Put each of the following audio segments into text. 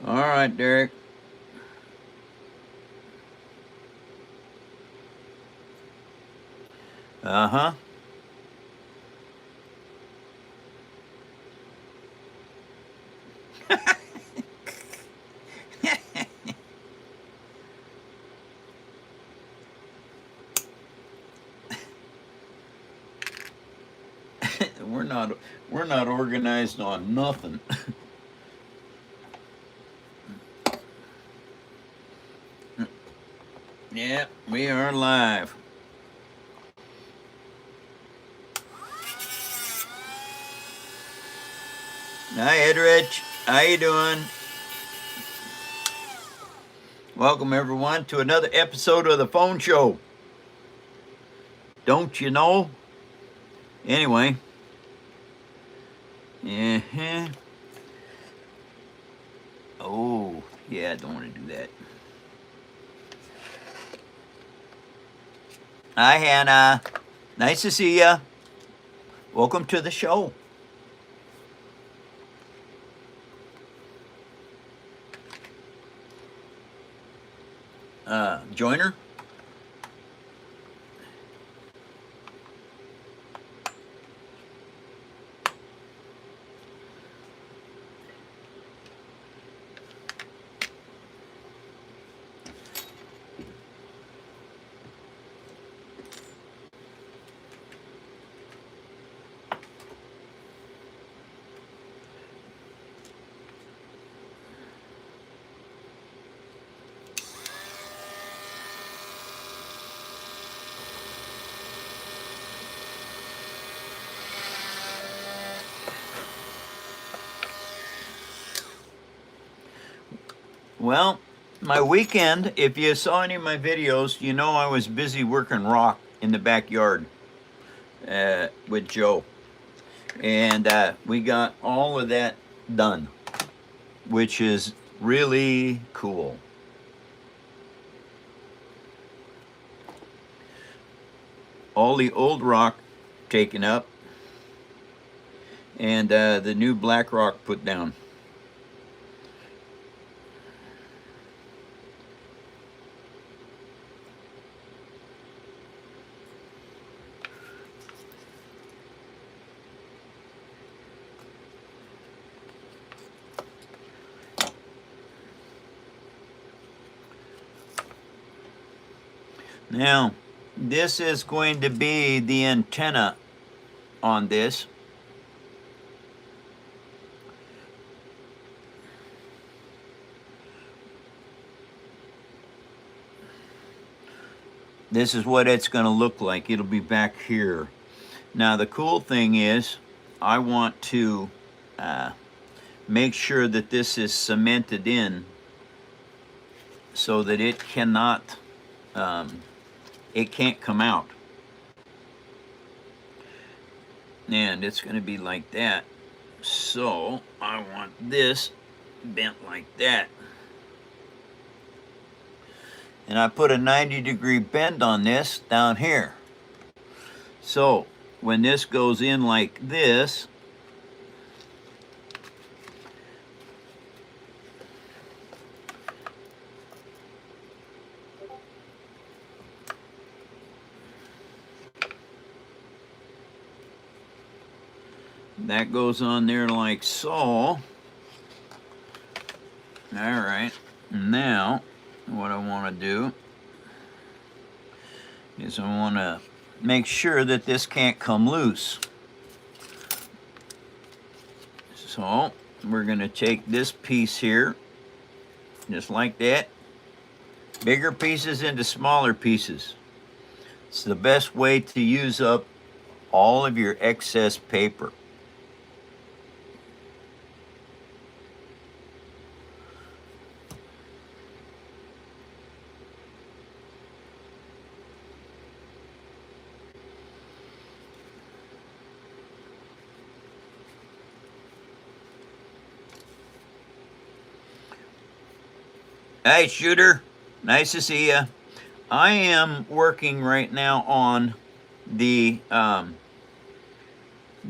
All right, Derek. Uh-huh. we're not we're not organized on nothing. Yeah, we are live. Hi, Edrich. How you doing? Welcome everyone to another episode of the Phone Show. Don't you know? Anyway. Uh-huh. Oh, yeah, I don't want to do that. Hi, Hannah. Nice to see ya. Welcome to the show. Joiner? Well, my weekend, if you saw any of my videos, you know I was busy working rock in the backyard with Joe. And we got all of that done, which is really cool. All the old rock taken up and the new black rock put down. Now, this is going to be the antenna on this. This is what it's going to look like. It'll be back here. Now, the cool thing is, I want to make sure that this is cemented in so that it cannot, it can't come out. And it's going to be like that. So I want this bent like that. And I put a 90-degree bend on this down here. So when this goes in like this, that goes on there like so. All right, now what I want to do is I want to make sure that this can't come loose. So we're going to take this piece here, just like that, bigger pieces into smaller pieces. It's the best way to use up all of your excess paper. Hey, Shooter. Nice to see you. I am working right now on the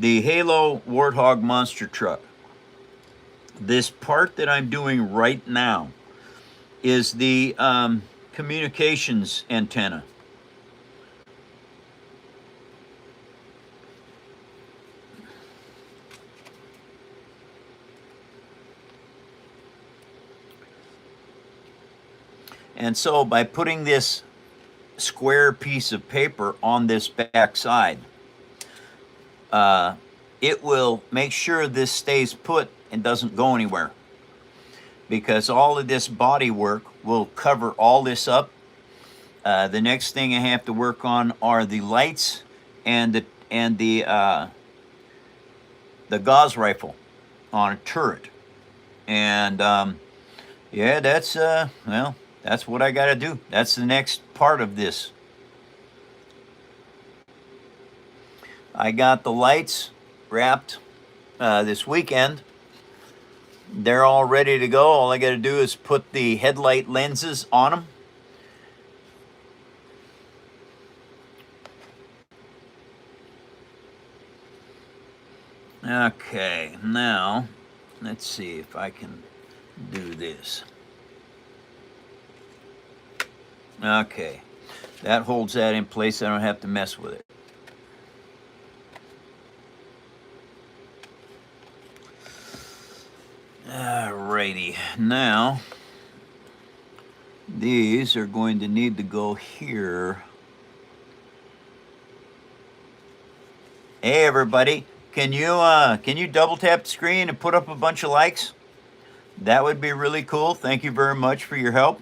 Halo Warthog monster truck. this part that I'm doing right now is the communications antenna. And so by putting this square piece of paper on this back side, it will make sure this stays put and doesn't go anywhere, because all of this body work will cover all this up. The next thing I have to work on are the lights and the gauze rifle on a turret. And yeah, that's well, that's what I got to do. That's the next part of this. I got the lights wrapped this weekend. They're all ready to go. All I got to do is put the headlight lenses on them. Okay, now let's see if I can do this. Okay, that holds that in place. I don't have to mess with it. Alrighty, now these are going to need to go here. Hey everybody, can you double tap the screen and put up a bunch of likes? That would be really cool. Thank you very much for your help.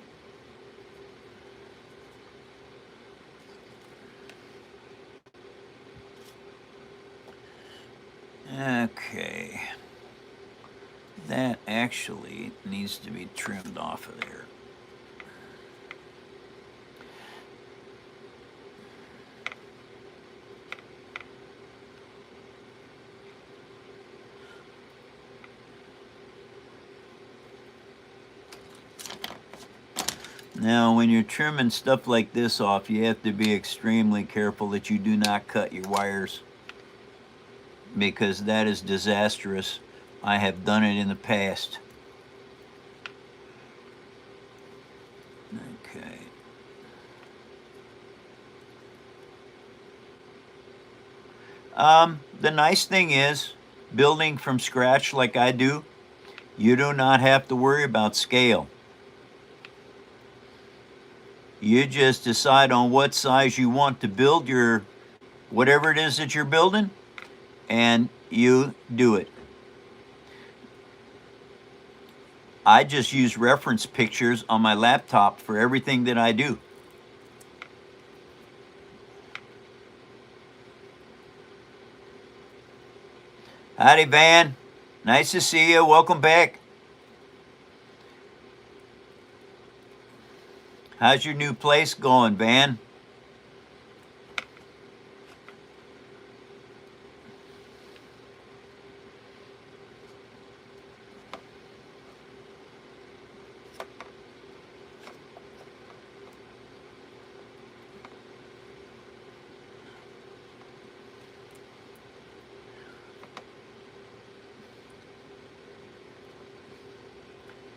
Okay. That actually needs to be trimmed off of there. Now, when you're trimming stuff like this off, you have to be extremely careful that you do not cut your wires, because that is disastrous. I have done it in the past. Okay. The nice thing is, building from scratch like I do, you do not have to worry about scale. You just decide on what size you want to build your, whatever it is that you're building, and you do it. I just use reference pictures on my laptop for everything that I do. Howdy, Van. Nice to see you. Welcome back. How's your new place going, Van?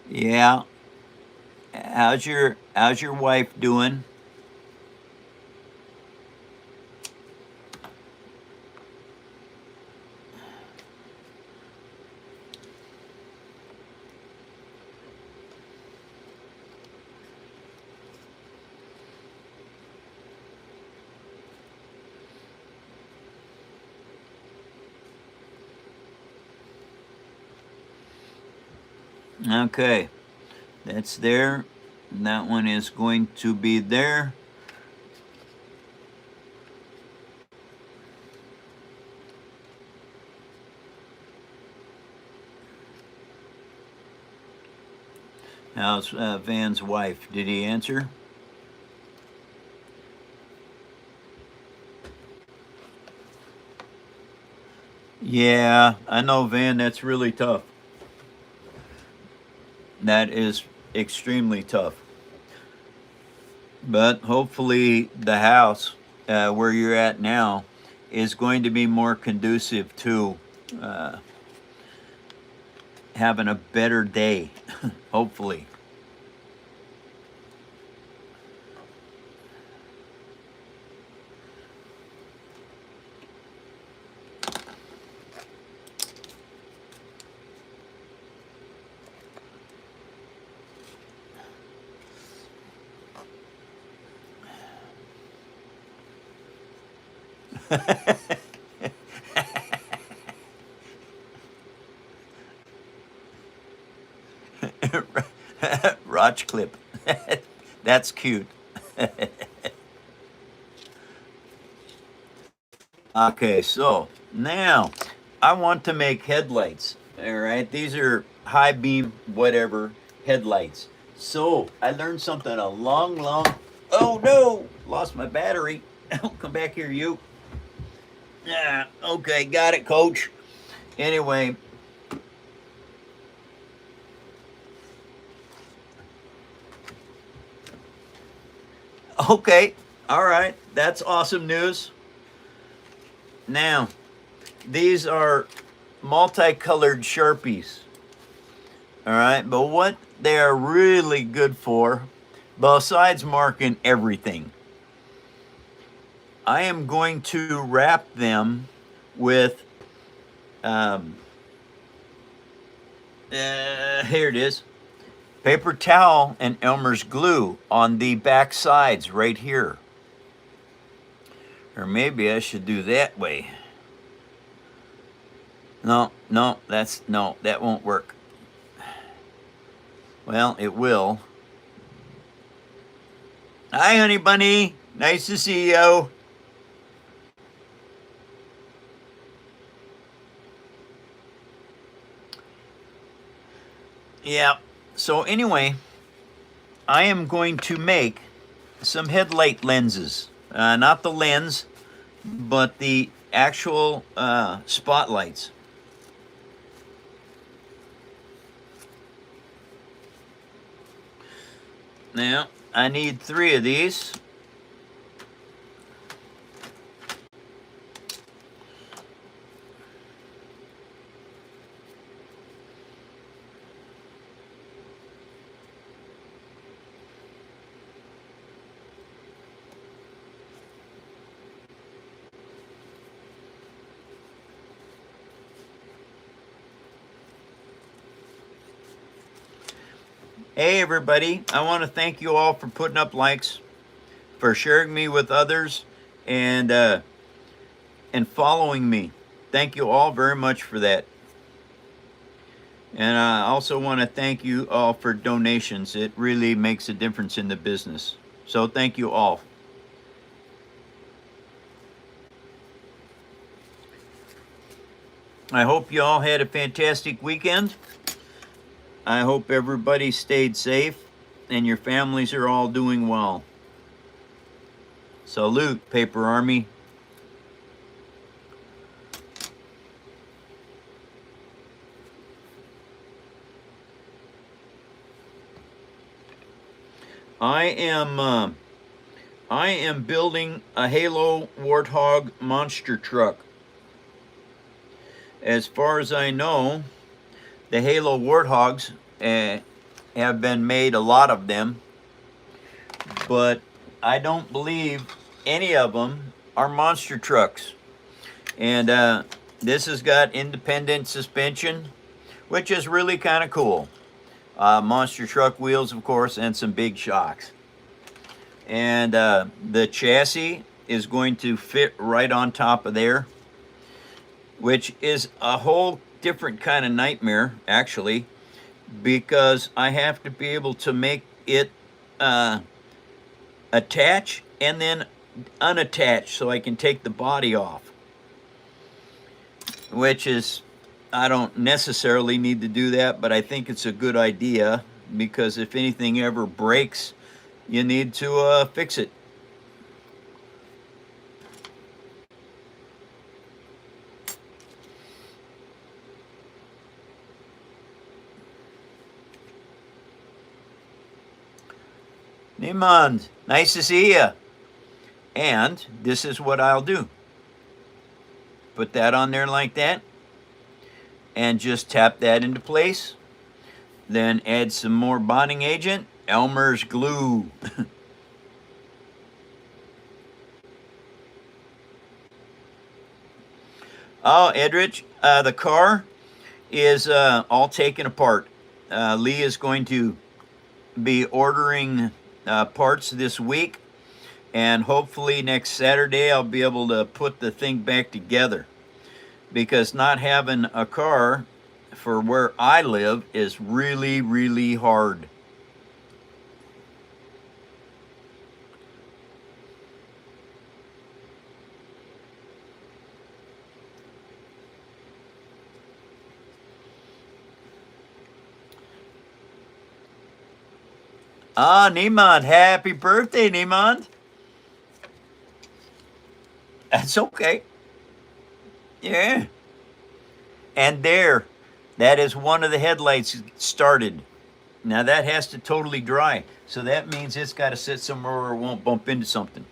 Yeah. How's your wife doing? Okay. That's there. That one is going to be there. How's Van's wife? Did he answer? Yeah, I know, Van, that's really tough. That is extremely tough. But hopefully the house where you're at now is going to be more conducive to having a better day, hopefully. Roch clip. That's cute. Okay, so now I want to make headlights. All right, these are high beam, whatever headlights. So I learned something a long. Oh no, lost my battery. Come back here, you. Yeah, okay, got it, coach. Anyway, okay, all right, that's awesome news. Now, these are multicolored Sharpies. All right, but what they are really good for, besides marking everything, I am going to wrap them with, here it is, paper towel and Elmer's glue on the back sides right here. Or maybe I should do that way. No, that won't work. Well, it will. Hi, honey bunny. Nice to see you. Yeah. So anyway, I am going to make some headlight lenses. Not the lens, but the actual spotlights. Now, I need 3 of these. Hey everybody, I want to thank you all for putting up likes, for sharing me with others, and following me. Thank you all very much for that. And I also want to thank you all for donations. It really makes a difference in the business. So thank you all. I hope you all had a fantastic weekend. I hope everybody stayed safe and your families are all doing well. Salute, Paper Army. I am building a Halo Warthog monster truck. As far as I know, the Halo Warthogs have been made, a lot of them, but I don't believe any of them are monster trucks. And this has got independent suspension, which is really kind of cool. Monster truck wheels, of course, and some big shocks. And the chassis is going to fit right on top of there, which is a whole different kind of nightmare, actually, because I have to be able to make it attach and then unattach so I can take the body off, which is, I don't necessarily need to do that, but I think it's a good idea, because if anything ever breaks, you need to fix it. Niemand, nice to see you. And this is what I'll do. Put that on there like that. and just tap that into place. Then add some more bonding agent, Elmer's glue. Oh, Edrich, the car is all taken apart. Lee is going to be ordering parts this week, and hopefully next Saturday I'll be able to put the thing back together, because not having a car for where I live is really, really hard. Ah, Niemand, happy birthday, Niemand. That's okay. Yeah. And there, that is one of the headlights started. Now that has to totally dry. So that means it's got to sit somewhere where it won't bump into something.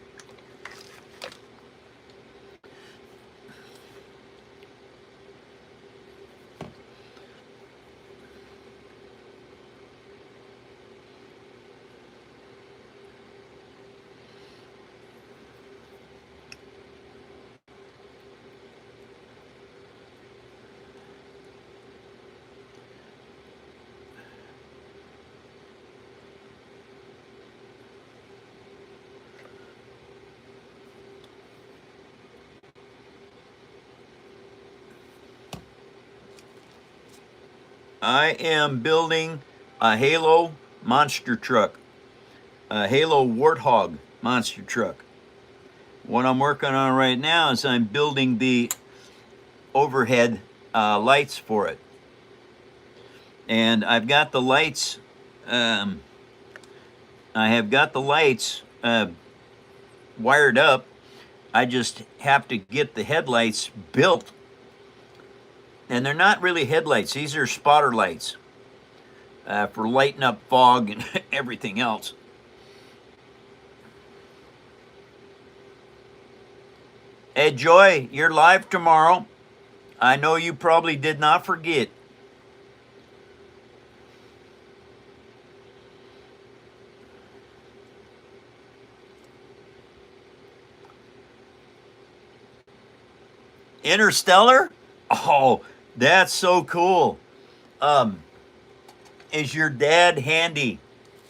I am building a Halo monster truck, a Halo Warthog monster truck. What I'm working on right now is I'm building the overhead lights for it. And I've got the lights, I have got the lights wired up. I just have to get the headlights built. And they're not really headlights, these are spotter lights for lighting up fog and everything else. Hey, Joy, you're live tomorrow. I know you probably did not forget. Interstellar? Oh, that's so cool. Is your dad handy,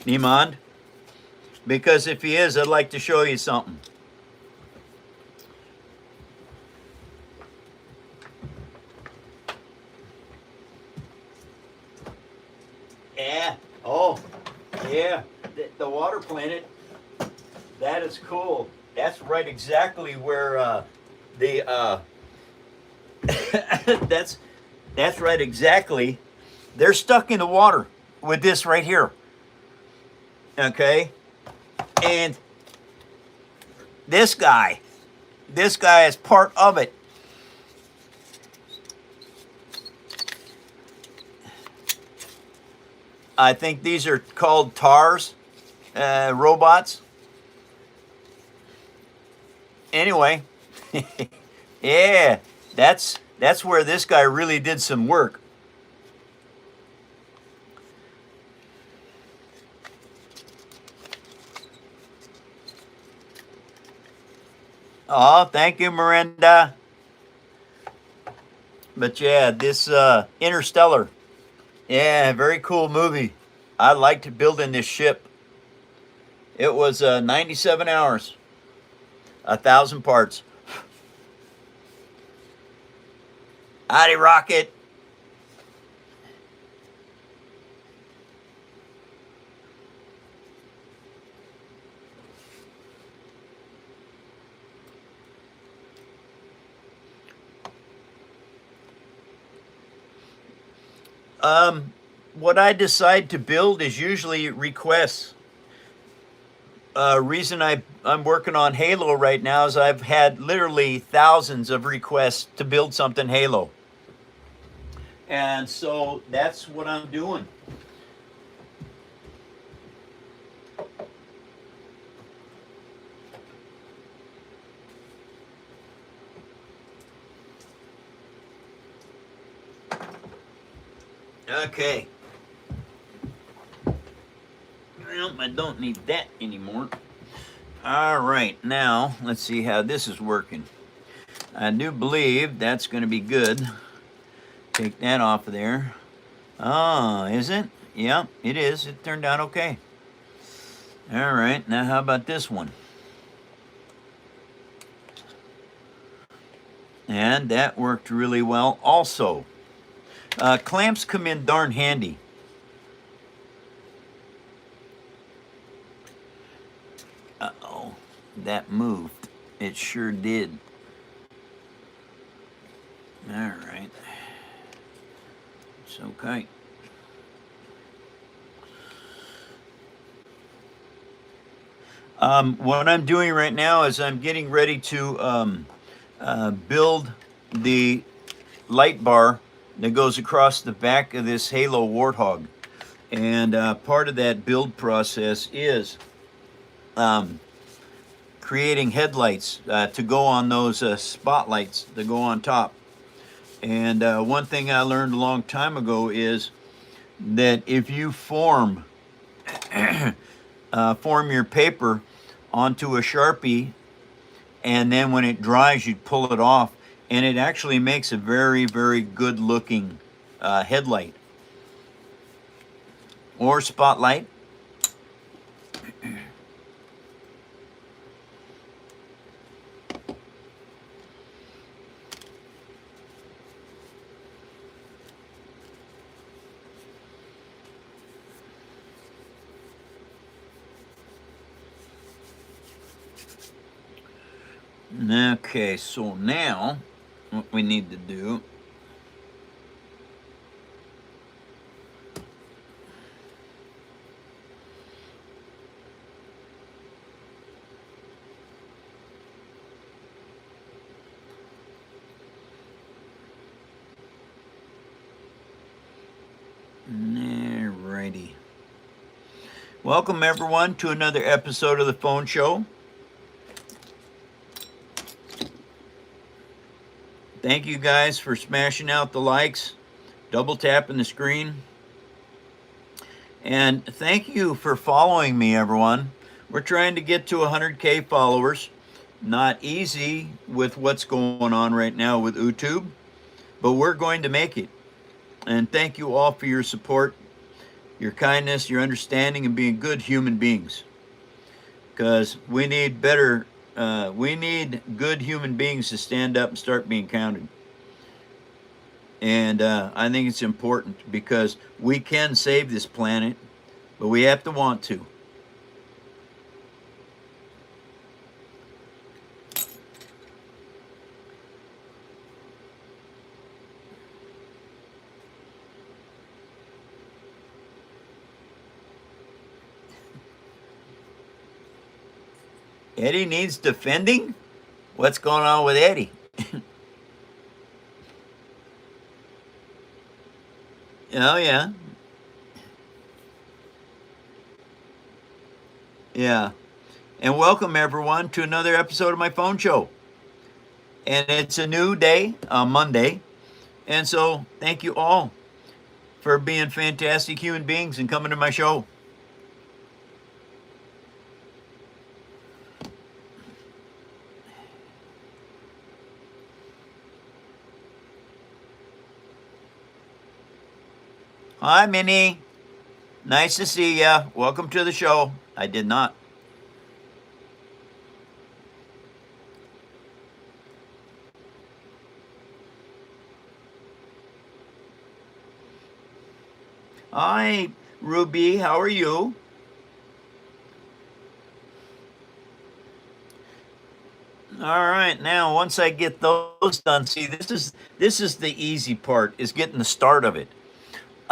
Niemand? Because if he is, I'd like to show you something. Yeah. Oh, yeah. The water planet. That is cool. That's right exactly where the that's right exactly. They're stuck in the water with this right here. Okay? And this guy is part of it. I think these are called TARS robots. Anyway, yeah, that's where this guy really did some work. Oh, thank you, Miranda. But yeah, this Interstellar. Yeah, very cool movie. I liked building this ship. It was 97 hours, 1,000 parts. Howdy, Rocket. What I decide to build is usually requests. Reason I'm working on Halo right now is I've had literally thousands of requests to build something Halo. And so that's what I'm doing. Okay. Well, I don't need that anymore. All right, now let's see how this is working. I do believe that's going to be good. Take that off of there. Oh, is it? Yeah, it is. It turned out okay. All right, now how about this one? And that worked really well also. Clamps come in darn handy. Uh-oh, that moved. It sure did. All right. It's okay. What I'm doing right now is I'm getting ready to build the light bar that goes across the back of this Halo Warthog. And part of that build process is creating headlights to go on those spotlights that go on top. And one thing I learned a long time ago is that if you form your paper onto a Sharpie, and then when it dries, you pull it off, and it actually makes a very, very good looking headlight or spotlight. Okay, so now what we need to do Alrighty. Welcome everyone to another episode of the Phone Show. Thank you guys for smashing out the likes, double tapping the screen. And thank you for following me, everyone. We're trying to get to 100K followers. Not easy with what's going on right now with YouTube, but we're going to make it. And thank you all for your support, your kindness, your understanding, and being good human beings. Because we need good human beings to stand up and start being counted. And I think it's important because we can save this planet, but we have to want to. Eddie needs defending? What's going on with Eddie? Oh, yeah. Yeah. And welcome, everyone, to another episode of my phone show. And it's a new day, Monday. And so thank you all for being fantastic human beings and coming to my show. Hi, Minnie. Nice to see ya. Welcome to the show. I did not. Hi, Ruby. How are you? All right. Now, once I get those done, see, this is the easy part, is getting the start of it.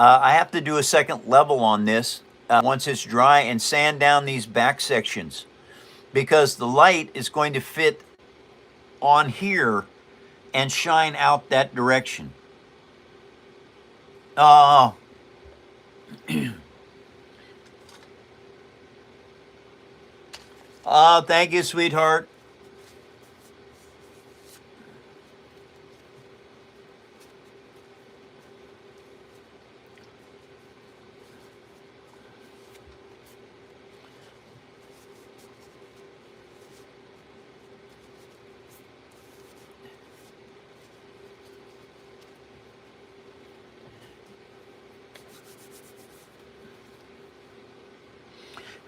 I have to do a second level on this once it's dry and sand down these back sections because the light is going to fit on here and shine out that direction. Oh, oh, thank you, sweetheart.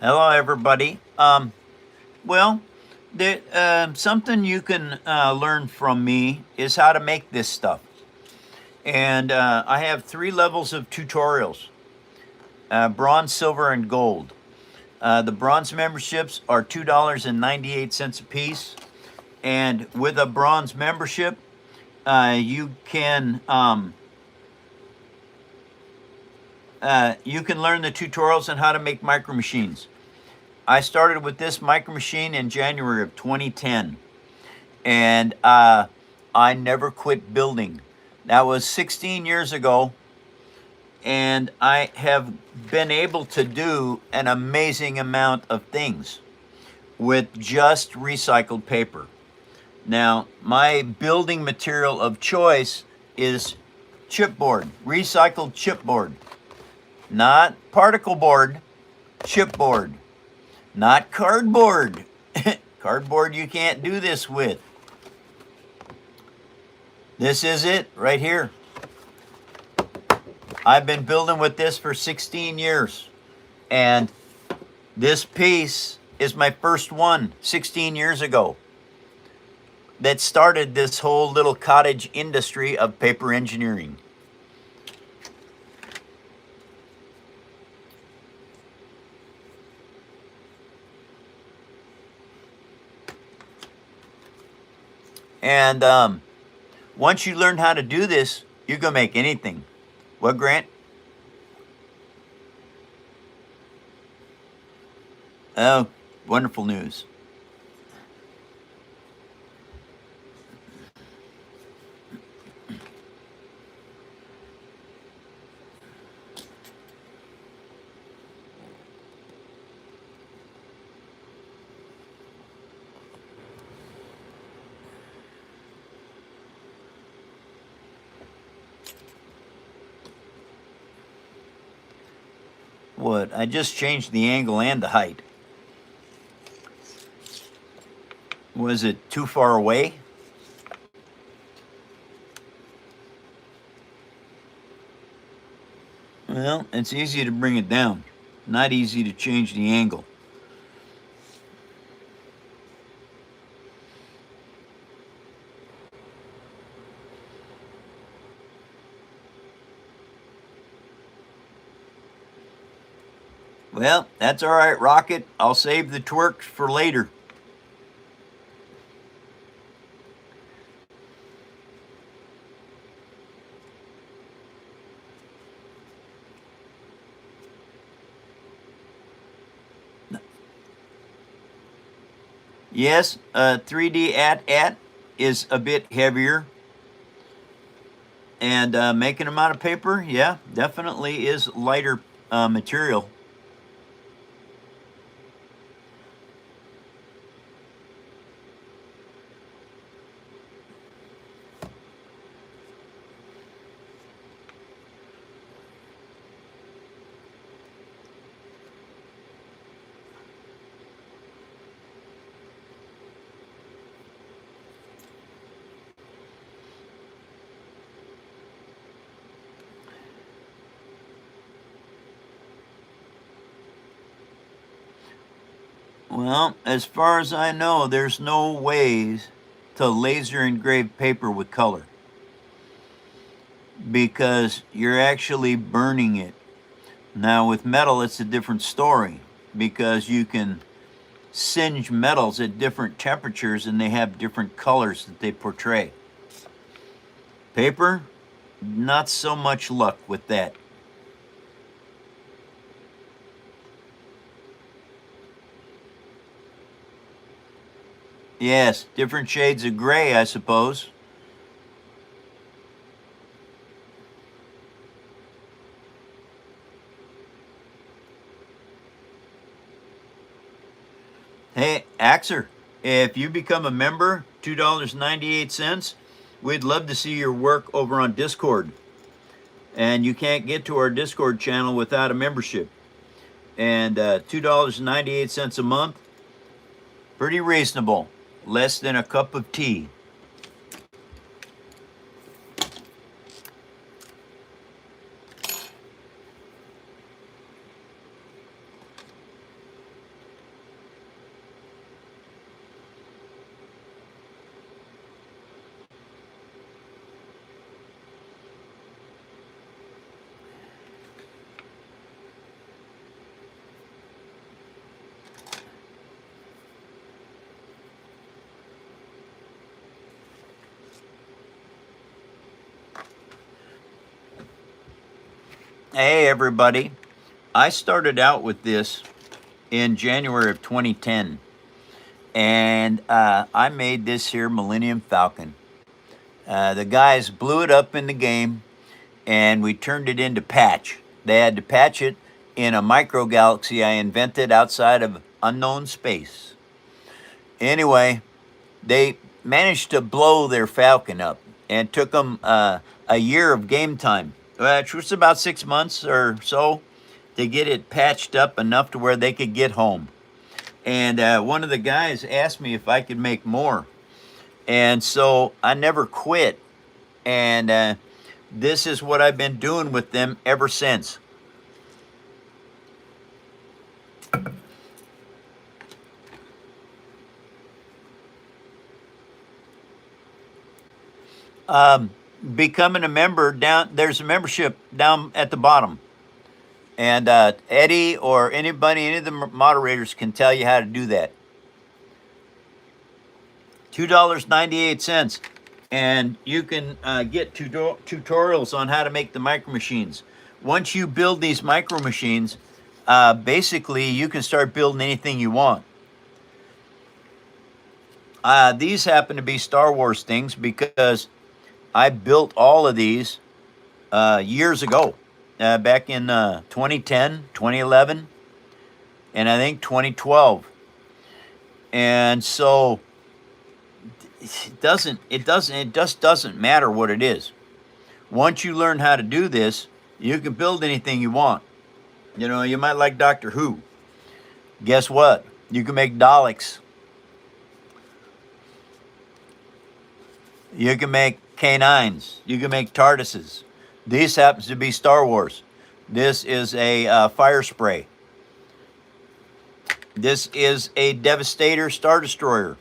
Hello, everybody. Well, something you can learn from me is how to make this stuff. And I have 3 levels of tutorials, bronze, silver, and gold. The bronze memberships are $2.98 a piece. And with a bronze membership, you can learn the tutorials on how to make micro machines. I started with this micro machine in January of 2010, and I never quit building. That was 16 years ago, and I have been able to do an amazing amount of things with just recycled paper. Now, my building material of choice is chipboard, recycled chipboard, not particle board, chipboard, not cardboard. Cardboard you can't do this with. This is it right here. I've been building with this for 16 years. And this piece is my first one 16 years ago that started this whole little cottage industry of paper engineering. And once you learn how to do this, you can make anything. What, Grant? Oh, wonderful news. What? I just changed the angle and the height. Was it too far away? Well, it's easy to bring it down, not easy to change the angle. Well, that's all right, Rocket. I'll save the twerks for later. Yes, 3D at is a bit heavier. And making them out of paper, yeah, definitely is lighter material. Well, as far as I know, there's no ways to laser engrave paper with color because you're actually burning it. Now, with metal, it's a different story because you can singe metals at different temperatures and they have different colors that they portray. Paper, not so much luck with that. Yes, different shades of gray, I suppose. Hey, Axer, if you become a member, $2.98, we'd love to see your work over on Discord. And you can't get to our Discord channel without a membership. And $2.98 a month, pretty reasonable. Less than a cup of tea. Hey everybody, I started out with this in January of 2010, and I made this here Millennium Falcon. The guys blew it up in the game, and we turned it into patch. They had to patch it in a micro galaxy I invented outside of unknown space. Anyway, they managed to blow their Falcon up, and took them a year of game time, which was about 6 months or so, to get it patched up enough to where they could get home. And one of the guys asked me if I could make more. And so I never quit. And this is what I've been doing with them ever since. Becoming a member, there's a membership down at the bottom. And Eddie or anybody, any of the moderators can tell you how to do that. $2.98. And you can get tutorials on how to make the micro machines. Once you build these micro machines, basically you can start building anything you want. These happen to be Star Wars things because I built all of these years ago, back in 2010, 2011, and I think 2012. And so it just doesn't matter what it is. Once you learn how to do this, you can build anything you want. You know, you might like Doctor Who. Guess what? You can make Daleks. You can make K9s. You can make TARDISes. This happens to be Star Wars. This is a fire spray. This is a Devastator Star Destroyer.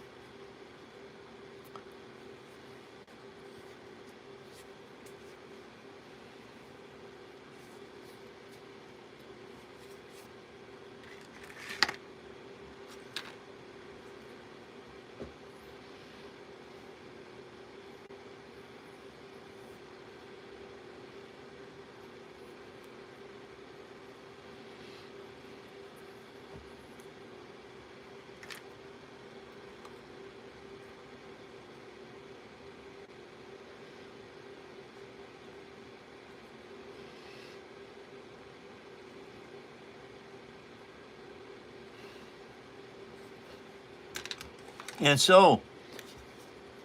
And so,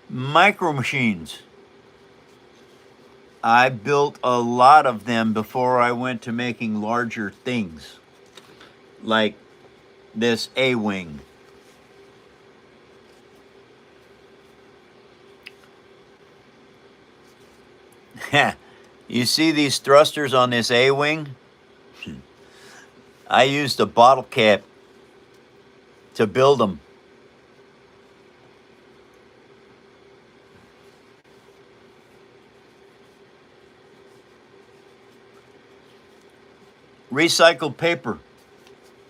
micro machines. I built a lot of them before I went to making larger things, like this A-wing. You see these thrusters on this A-wing? I used a bottle cap to build them. Recycled paper.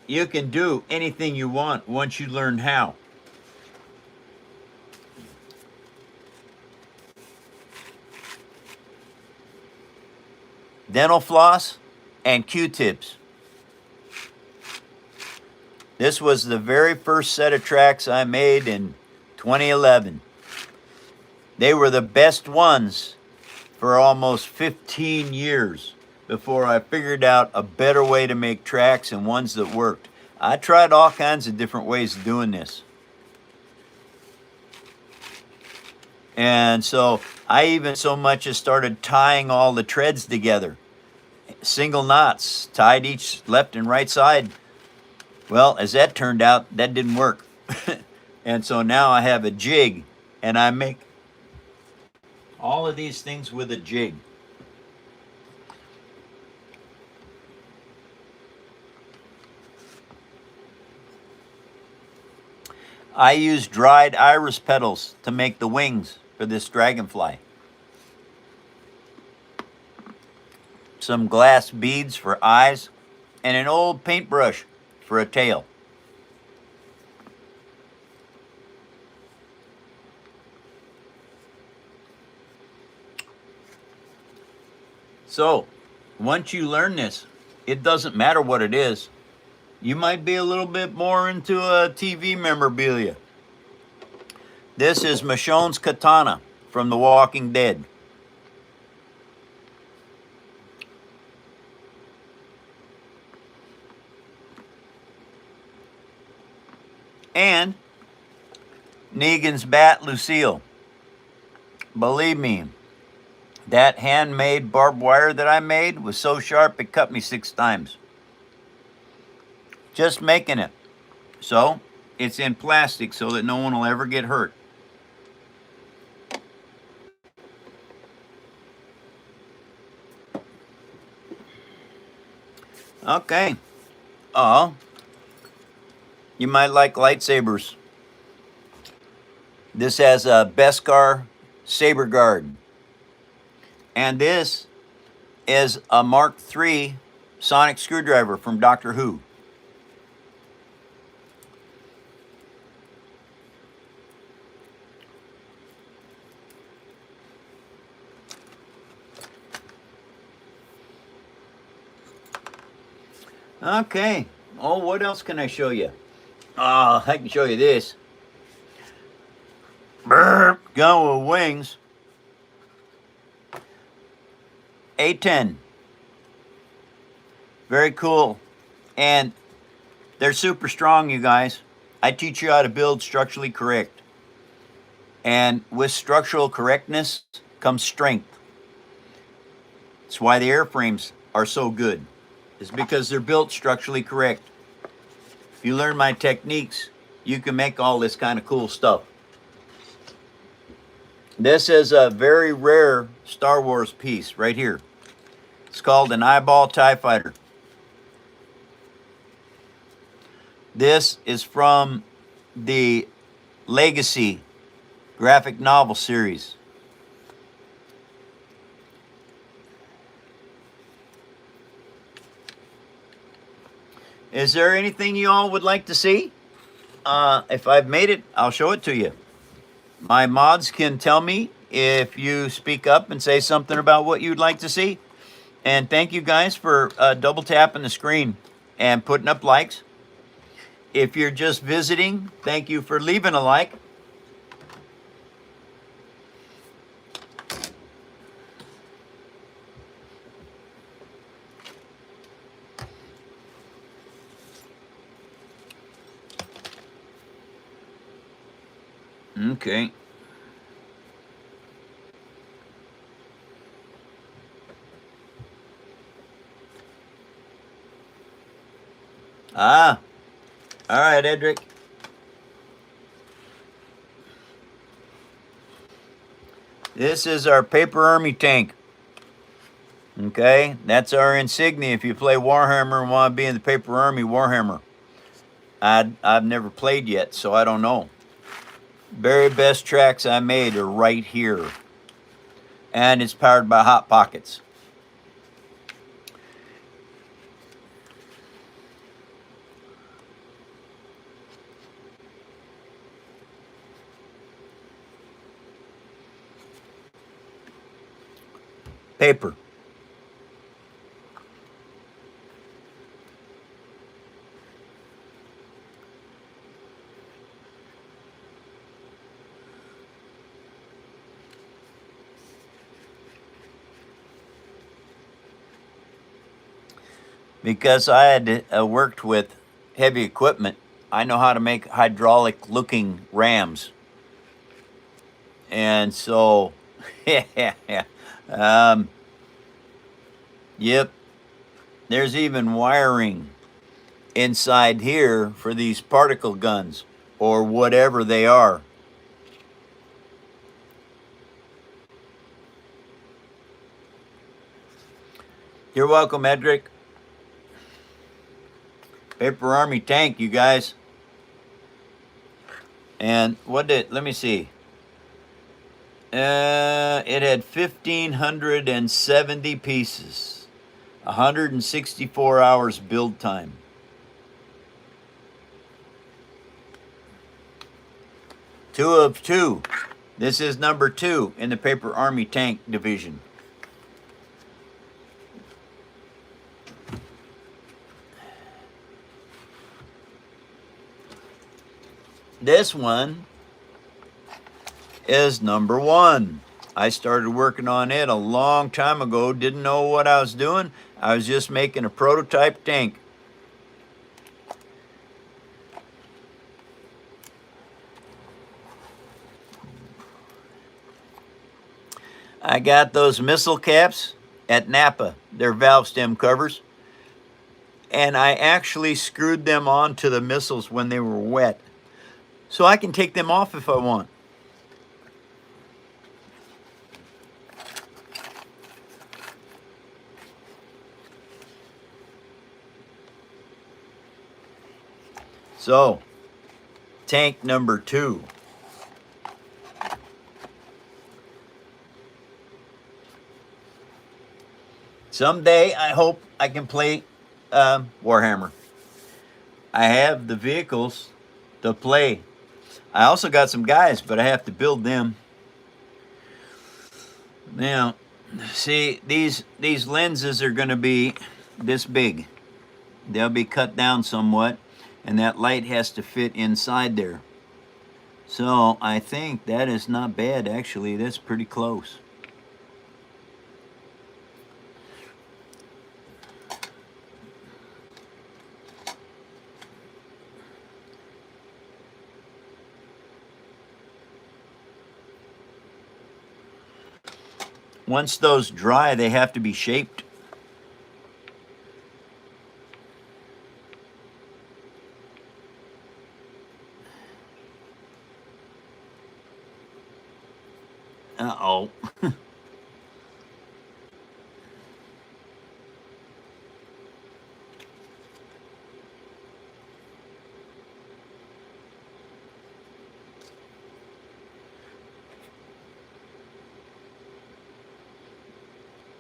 You can do anything you want once you learn how. Dental floss and Q-tips. This was the very first set of tracks I made in 2011. They were the best ones for almost 15 years before I figured out a better way to make tracks and ones that worked. I tried all kinds of different ways of doing this. And so I even so much as started tying all the treads together. Single knots, tied each left and right side. Well, as that turned out, that didn't work. And so now I have a jig, and I make all of these things with a jig. I use dried iris petals to make the wings for this dragonfly. Some glass beads for eyes, and an old paintbrush for a tail. So, once you learn this, it doesn't matter what it is. You might be a little bit more into a TV memorabilia. This is Michonne's katana from The Walking Dead. And Negan's bat, Lucille. Believe me, that handmade barbed wire that I made was so sharp it cut me 6 times. Just making it. So, it's in plastic so that no one will ever get hurt. Okay. You might like lightsabers. This has a Beskar Saber Guard. And this is a Mark III sonic screwdriver from Doctor Who. Okay. Oh, what else can I show you? I can show you this. Burp. Gun with wings. A10. Very cool. And they're super strong, you guys. I teach you how to build structurally correct. And with structural correctness comes strength. That's why the airframes are so good. It's because they're built structurally correct. If you learn my techniques, you can make all this kind of cool stuff. This is a very rare Star Wars piece right here. It's called an eyeball TIE fighter. This is from the Legacy graphic novel series. Is there anything you all would like to see? If I've made it, I'll show it to you. My mods can tell me if you speak up and say something about what you'd like to see. And thank you guys for double tapping the screen and putting up likes. If you're just visiting, thank you for leaving a like. Okay. All right, Edric. This is our paper army tank. Okay, that's our insignia if you play Warhammer and want to be in the paper army Warhammer. I've never played yet, so I don't know. Very best tracks I made are right here. And it's powered by Hot Pockets. Paper. Because I had worked with heavy equipment, I know how to make hydraulic looking rams. And so, yep, there's even wiring inside here for these particle guns or whatever they are. You're welcome, Edric. Paper Army tank, you guys. And what did, let me see. It had 1,570 pieces. 164 hours build time. Two of two. This is number 2 in the Paper Army tank division. This one is number 1. I started working on it a long time ago. Didn't know what I was doing. I was just making a prototype tank. I got those missile caps at Napa. They're valve stem covers. And I actually screwed them onto the missiles when they were wet. So I can take them off if I want. So, tank number 2. Someday, I hope I can play Warhammer. I have the vehicles to play. I also got some guys, but I have to build them. Now, see, these lenses are going to be this big. They'll be cut down somewhat, and that light has to fit inside there. So I think that is not bad, actually. That's pretty close. Once those dry, they have to be shaped. Uh-oh.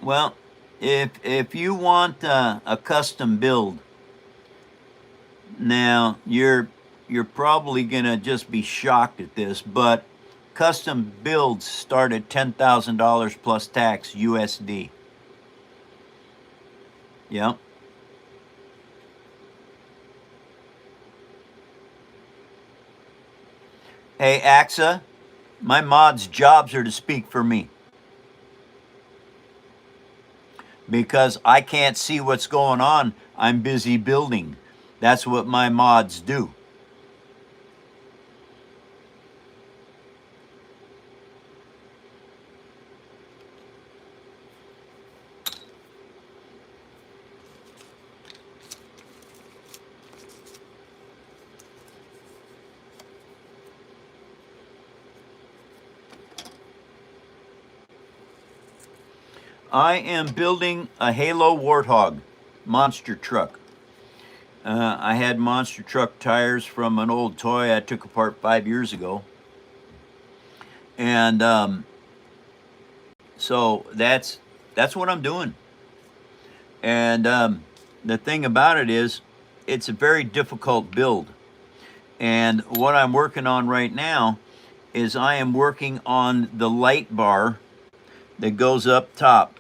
Well, if you want a custom build, now you're probably gonna just be shocked at this, but custom builds start at $10,000 plus tax USD. Yep. Hey, AXA, my mods' jobs are to speak for me. Because I can't see what's going on, I'm busy building. That's what my mods do. I am building a Halo Warthog monster truck. I had monster truck tires from an old toy I took apart 5 years ago. And so that's what I'm doing. And the thing about it is, it's a very difficult build. And what I'm working on right now is I am working on the light bar that goes up top.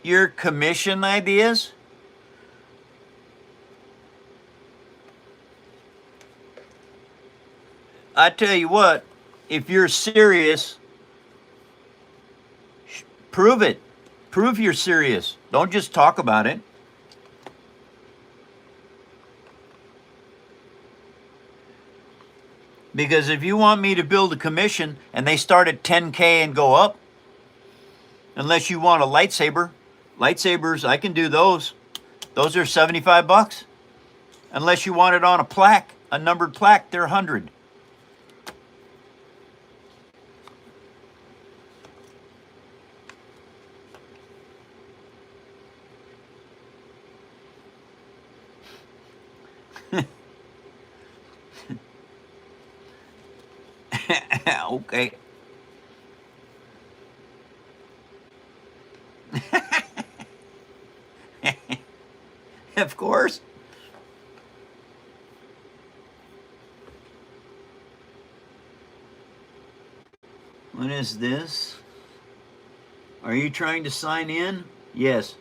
Your commission ideas? I tell you what, if you're serious, prove it. Prove you're serious. Don't just talk about it. Because if you want me to build a commission and they start at 10K and go up, unless you want a lightsaber, lightsabers, I can do those. Those are 75 bucks. Unless you want it on a plaque, a numbered plaque, they're 100. Okay. Of course. What is this? Are you trying to sign in? Yes.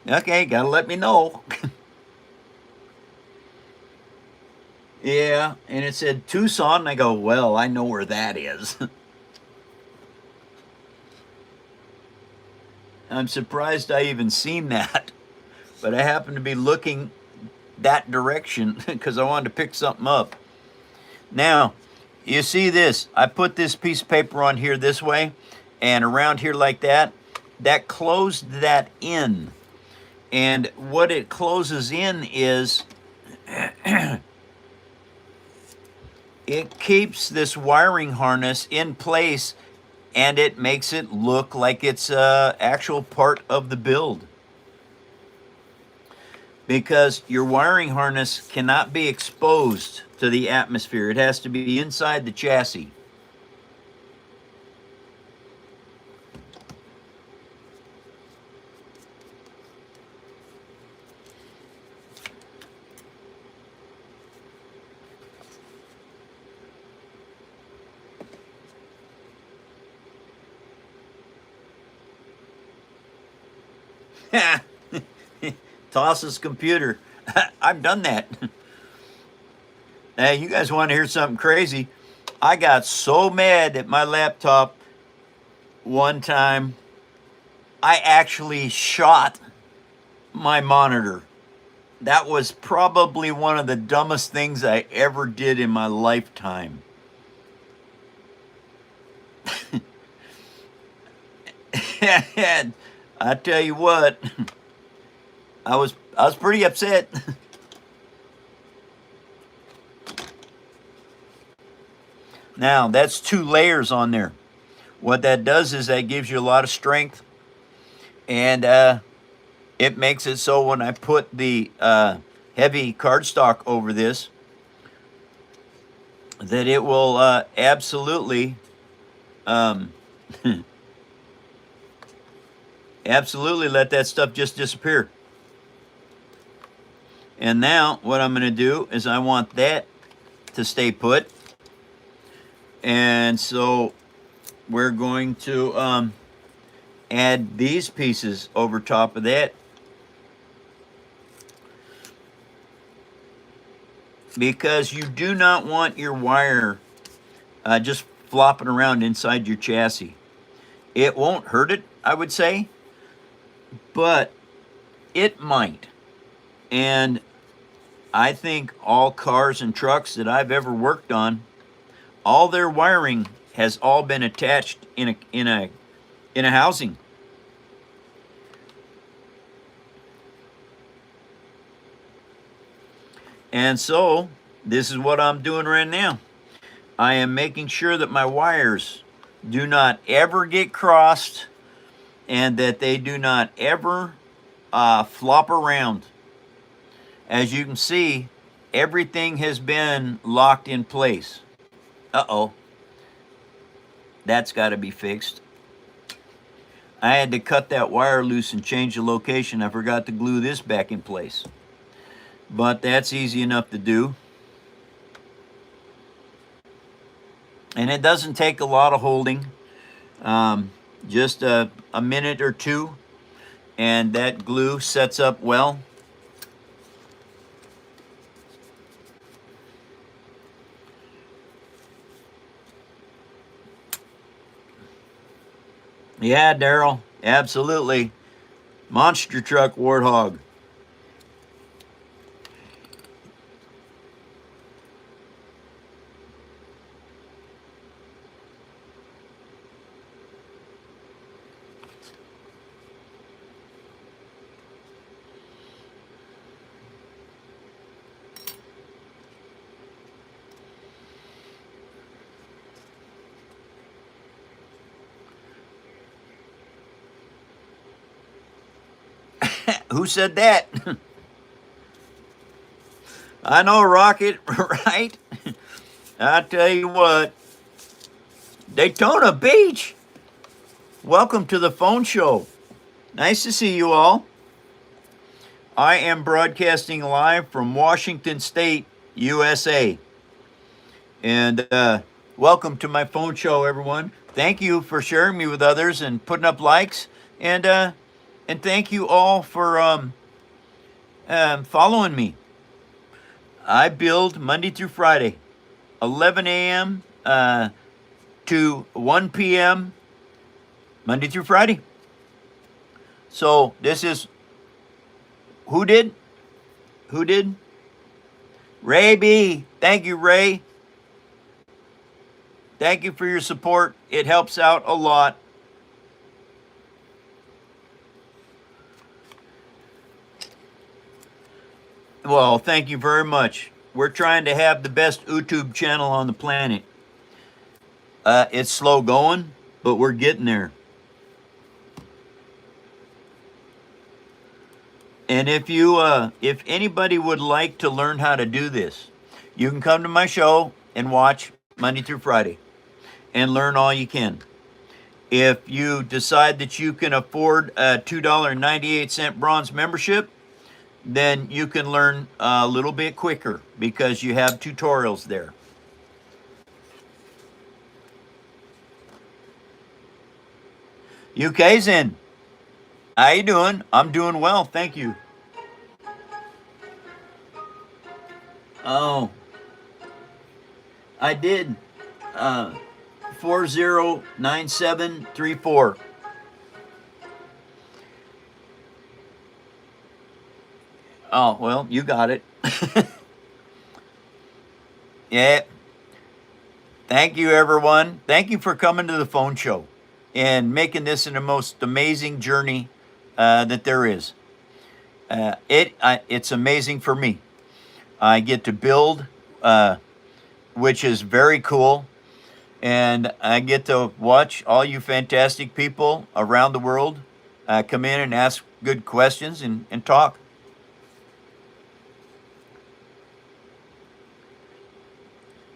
Okay, gotta let me know. Yeah, and it said Tucson, and I go, well, I know where that is. I'm surprised I even seen that, but I happened to be looking that direction because I wanted to pick something up. Now, you see this? I put this piece of paper on here this way and around here like that. That closed that in. And what it closes in is it keeps this wiring harness in place and it makes it look like it's a actual part of the build. Because your wiring harness cannot be exposed to the atmosphere. It has to be inside the chassis. Toss his computer. I've done that. Hey, you guys want to hear something crazy? I got so mad at my laptop one time, I actually shot my monitor. That was probably one of the dumbest things I ever did in my lifetime. And I tell you what, I was pretty upset. Now, that's 2 layers on there. What that does is that gives you a lot of strength, and it makes it so when I put the heavy cardstock over this, that it will absolutely, absolutely let that stuff just disappear. And now what I'm going to do is I want that to stay put. And so we're going to add these pieces over top of that. Because you do not want your wire just flopping around inside your chassis. It won't hurt it, I would say, but it might. And I think all cars and trucks that I've ever worked on, all their wiring has all been attached in a housing. And so this is what I'm doing right now. I am making sure that my wires do not ever get crossed and that they do not ever flop around. As you can see, everything has been locked in place. Uh-oh. That's got to be fixed. I had to cut that wire loose and change the location. I forgot to glue this back in place. But that's easy enough to do. And it doesn't take a lot of holding. Just a minute or two, and that glue sets up well. Yeah, Daryl, absolutely. Monster truck Warthog. Who said that? I know, Rocket, right? I tell you what, Daytona Beach. Welcome to the phone show. Nice to see you all. I am broadcasting live from Washington State, USA. And welcome to my phone show, everyone. Thank you for sharing me with others and putting up likes. And thank you all for following me. I build Monday through Friday, 11 a.m. To 1 p.m. Monday through Friday. So this is who did? Who did? Ray B. Thank you, Ray. Thank you for your support. It helps out a lot. Well, thank you very much. We're trying to have the best YouTube channel on the planet. It's slow going, but we're getting there. And if anybody would like to learn how to do this, you can come to my show and watch Monday through Friday and learn all you can. If you decide that you can afford a $2.98 bronze membership, then you can learn a little bit quicker because you have tutorials there. UK's in. How you doing? I'm doing well, thank you. Oh, I did. 409734. Oh, well, you got it. Yeah. Thank you, everyone. Thank you for coming to the phone show and making this the most amazing journey that there is. It's amazing for me. I get to build, which is very cool. And I get to watch all you fantastic people around the world come in and ask good questions and talk.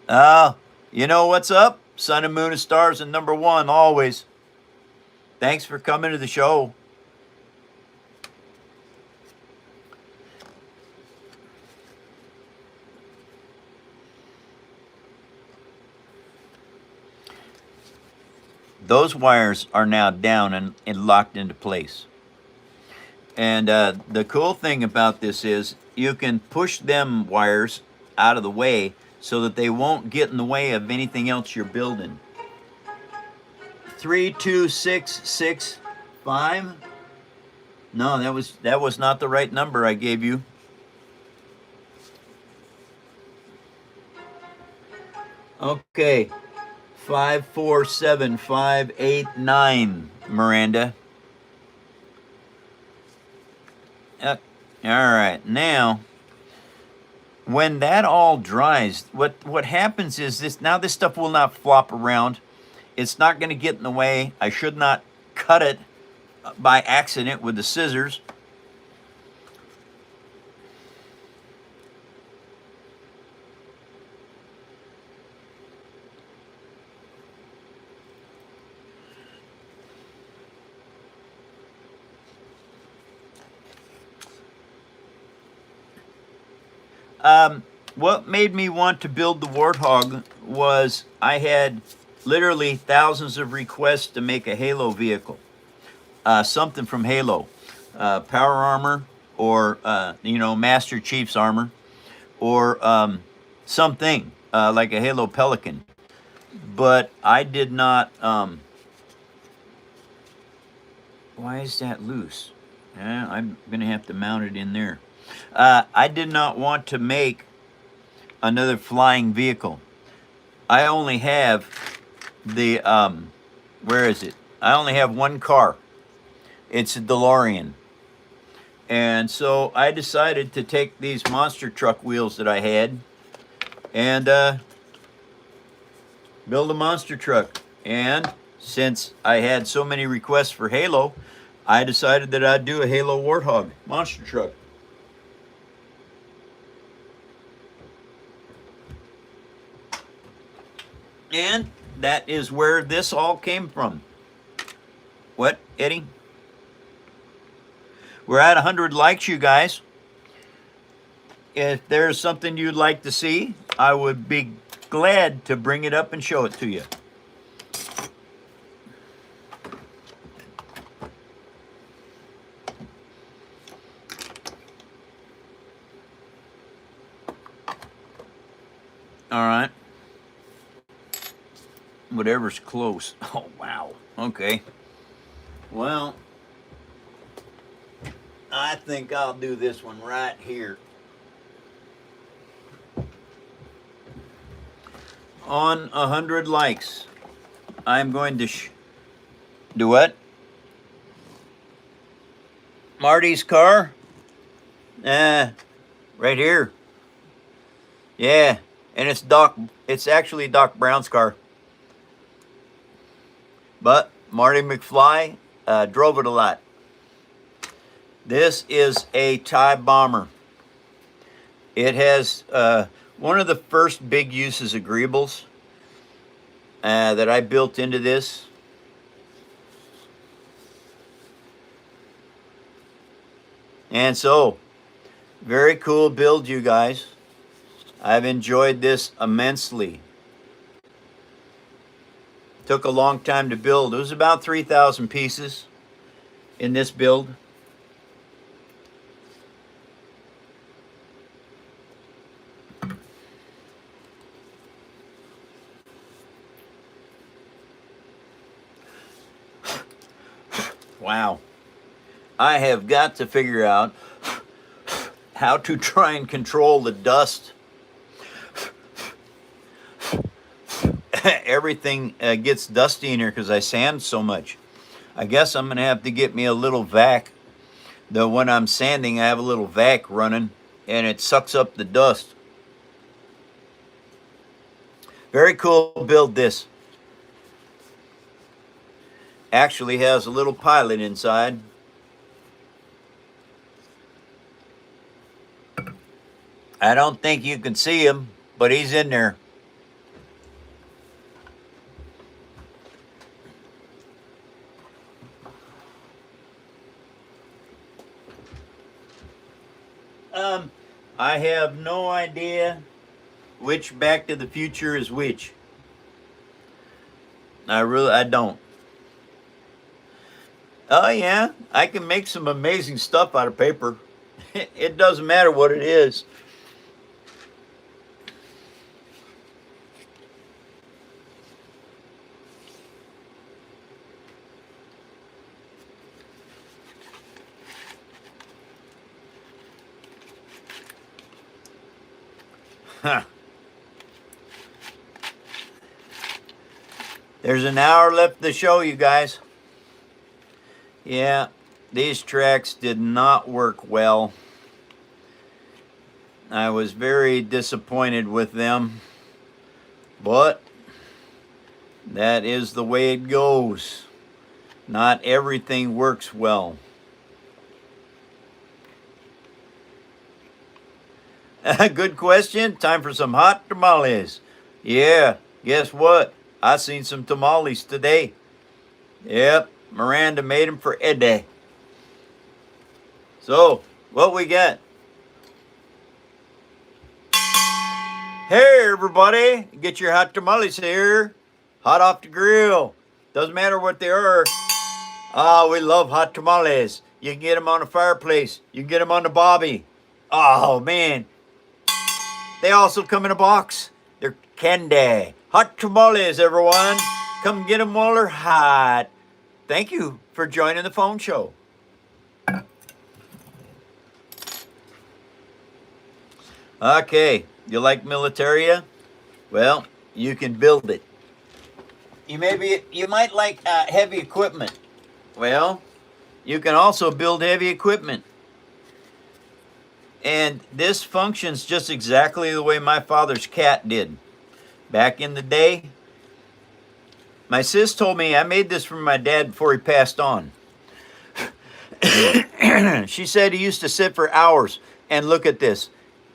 You know what's up? Sun and Moon and Stars and number one, always. Thanks for coming to the show. Those wires are now down and locked into place. And the cool thing about this is you can push them wires out of the way so that they won't get in the way of anything else you're building. 32665. No, that was not the right number I gave you. Okay. 547589, Miranda. All right, now when that all dries, what happens is this stuff will not flop around. It's not going to get in the way. I should not cut it by accident with the scissors. What made me want to build the Warthog was I had literally thousands of requests to make a Halo vehicle, something from Halo, power armor, or Master Chief's armor, or something like a Halo Pelican. But I did not. Why is that loose? I'm gonna have to mount it in there. I did not want to make another flying vehicle. I only have the, where is it? I only have one car. It's a DeLorean. And so I decided to take these monster truck wheels that I had and build a monster truck. And since I had so many requests for Halo, I decided that I'd do a Halo Warthog monster truck. And that is where this all came from. What, Eddie? We're at 100 likes, you guys. If there's something you'd like to see, I would be glad to bring it up and show it to you. All right. Whatever's close. Oh, wow. Okay. Well, I think I'll do this one right here. On 100 likes, I'm going to do what? Marty's car? Right here. Yeah, and it's actually Doc Brown's car. But Marty McFly drove it a lot. This is a TIE bomber. It has one of the first big uses of greebles that I built into this. And so, very cool build, you guys. I've enjoyed this immensely. Took a long time to build. It was about 3,000 pieces in this build. Wow. I have got to figure out how to try and control the dust. Everything gets dusty in here because I sand so much. I guess I'm going to have to get me a little vac. Though when I'm sanding, I have a little vac running and it sucks up the dust. Very cool build, this. Actually has a little pilot inside. I don't think you can see him, but he's in there. I have no idea which Back to the Future is which. I don't. Oh yeah, I can make some amazing stuff out of paper. It doesn't matter what it is. Huh. There's an hour left of the show, you guys. Yeah, these tracks did not work well. I was very disappointed with them, but that is the way it goes. Not everything works well. Good question. Time for some hot tamales. Yeah, guess what? I seen some tamales today. Yep, Miranda made them for Eddie. So, what we got? Hey everybody, get your hot tamales here. Hot off the grill. Doesn't matter what they are. Ah, we love hot tamales. You can get them on the fireplace. You can get them on the bobby. Oh man. They also come in a box. They're candy. Hot tamales, everyone. Come get them while they're hot. Thank you for joining the phone show. Okay, you like militaria? Well, you can build it. You might like heavy equipment. Well, you can also build heavy equipment. And this functions just exactly the way my father's cat did. Back in the day, my sis told me I made this for my dad before he passed on. She said he used to sit for hours and look at this.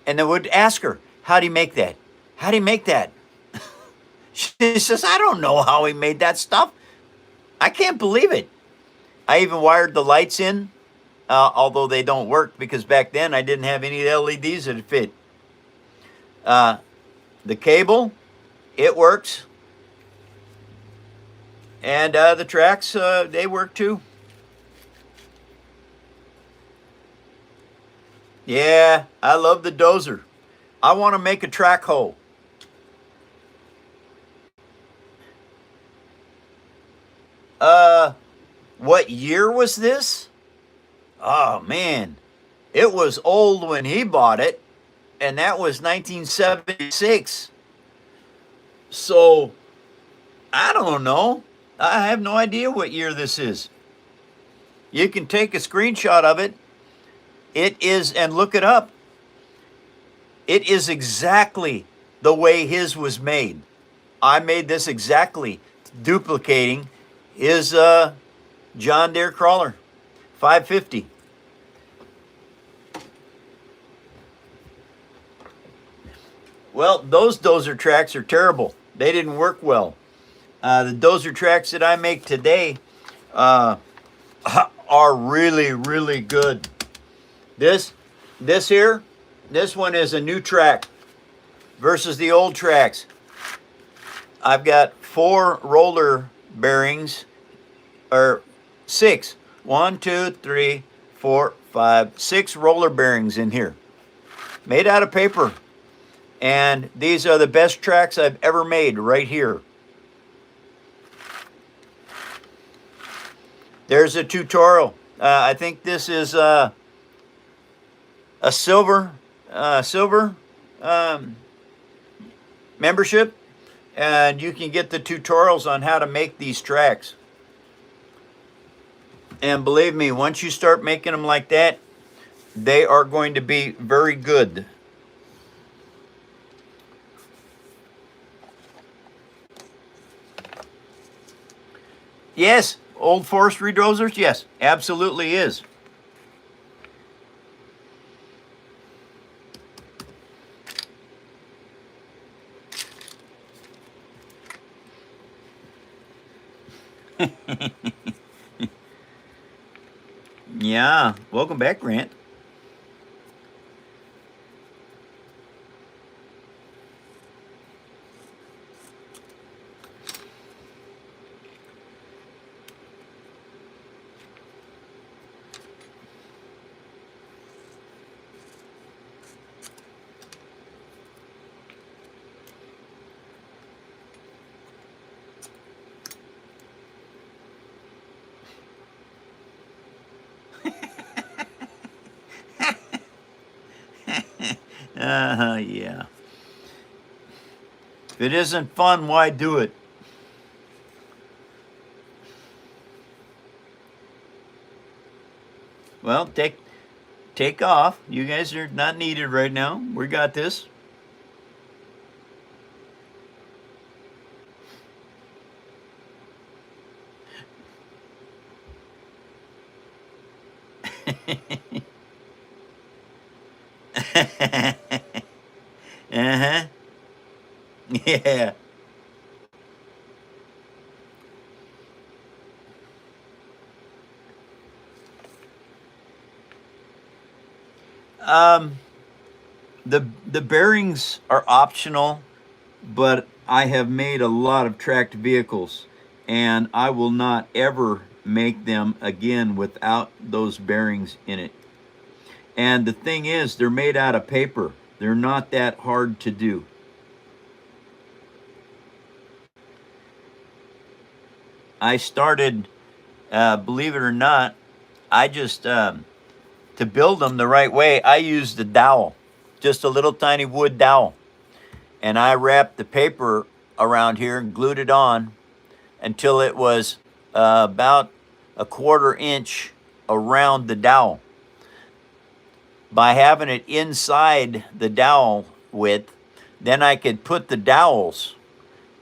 And I would ask her, how do you make that? How do you make that? She says, I don't know how he made that stuff. I can't believe it. I even wired the lights in, although they don't work because back then I didn't have any LEDs that fit. The cable, it works. And the tracks, they work too. Yeah, I love the dozer. I want to make a track hole. What year was this? Oh man, it was old when he bought it, and that was 1976. So I don't know. I have no idea what year this is. You can take a screenshot of it. It is, and look it up. It is exactly the way his was made. I made this exactly, duplicating his John Deere crawler, 550. Well, those dozer tracks are terrible. They didn't work well. The dozer tracks that I make today are really, really good. This here, this one is a new track versus the old tracks. I've got 4 roller bearings, or 6. 1, 2, 3, 4, 5, 6 roller bearings in here, made out of paper. And these are the best tracks I've ever made right here. There's a tutorial. I think this is a silver membership, and you can get the tutorials on how to make these tracks. And believe me, once you start making them like that, they are going to be very good. Yes, old forestry dozers, yes, absolutely is. Yeah, welcome back, Grant. Yeah. If it isn't fun, why do it? Well, take off. You guys are not needed right now. We got this. Uh-huh. Yeah. Um, the bearings are optional, but I have made a lot of tracked vehicles, and I will not ever make them again without those bearings in it. And the thing is, they're made out of paper. They're not that hard to do. I started, believe it or not, I just, to build them the right way, I used a dowel, just a little tiny wood dowel. And I wrapped the paper around here and glued it on until it was about a 1/4 inch around the dowel. By having it inside the dowel width, then I could put the dowels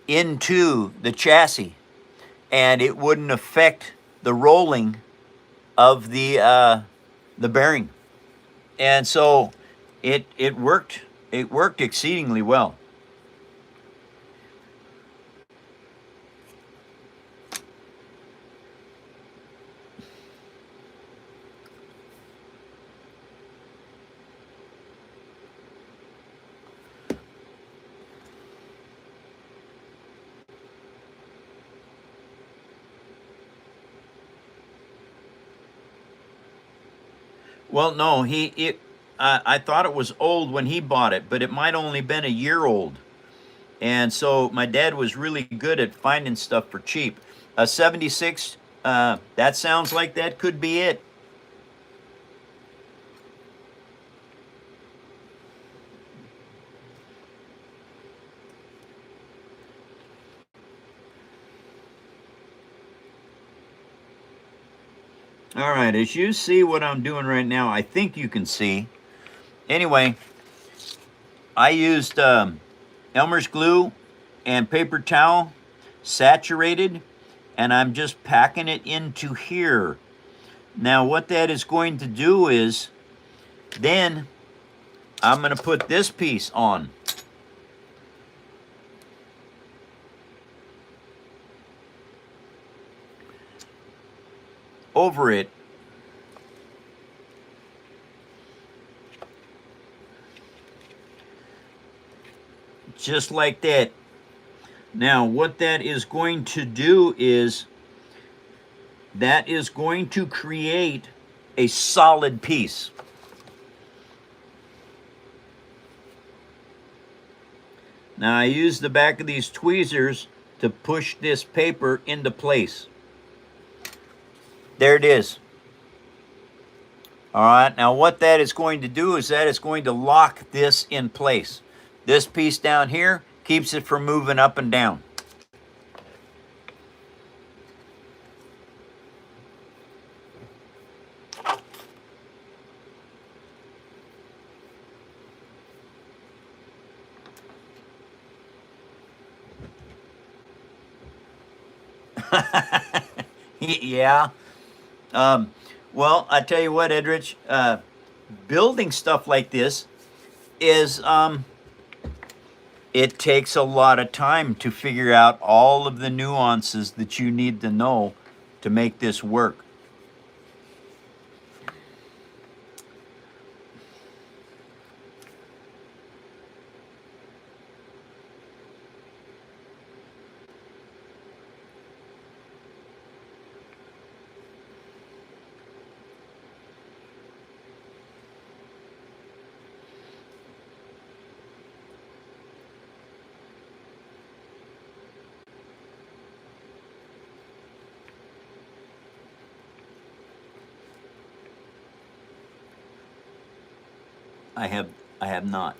into the chassis, and it wouldn't affect the rolling of the bearing. And so it worked exceedingly well. Well, no, I thought it was old when he bought it, but it might only been a year old. And so my dad was really good at finding stuff for cheap. A 76, that sounds like that could be it. All right, as you see what I'm doing right now, I think you can see. Anyway, I used Elmer's glue and paper towel, saturated, and I'm just packing it into here. Now what that is going to do is, then I'm going to put this piece on. Over it. Just like that. Now what that is going to do is, that is going to create a solid piece. Now I use the back of these tweezers to push this paper into place. There it is. All right, now what that is going to do is that it's going to lock this in place. This piece down here keeps it from moving up and down. Yeah. Well, I tell you what, Edrich, building stuff like this is, it takes a lot of time to figure out all of the nuances that you need to know to make this work. I have not.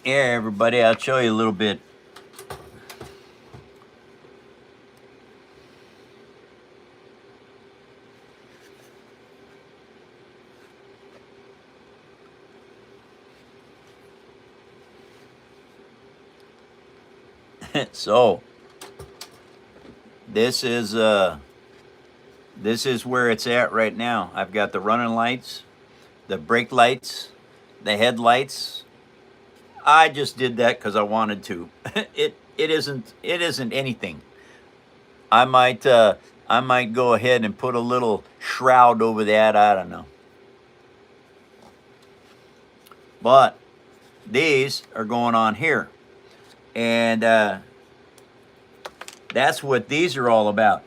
Here, everybody, I'll show you a little bit. So, this is where it's at right now. I've got the running lights, the brake lights, the headlights. I just did that because I wanted to. It isn't anything. I might go ahead and put a little shroud over that. I don't know. But these are going on here, and that's what these are all about.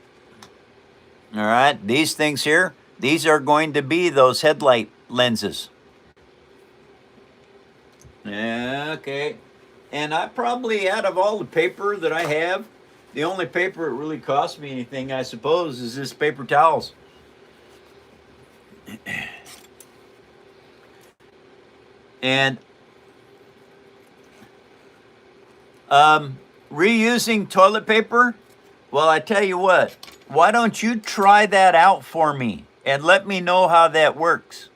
All right, these things here, these are going to be those headlight lenses. Okay. And I probably, out of all the paper that I have, the only paper it really cost me anything, I suppose, is this paper towels. And reusing toilet paper, well, I tell you what, why don't you try that out for me and let me know how that works?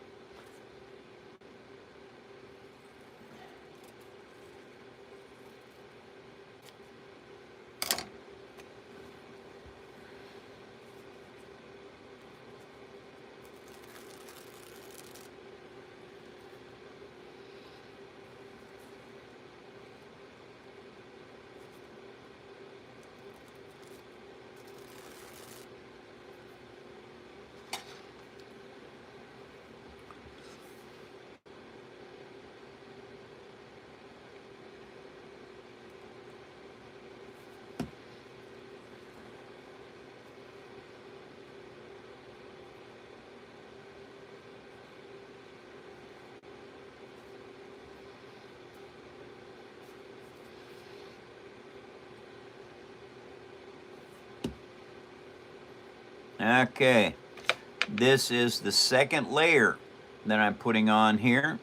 Okay, this is the second layer that I'm putting on here.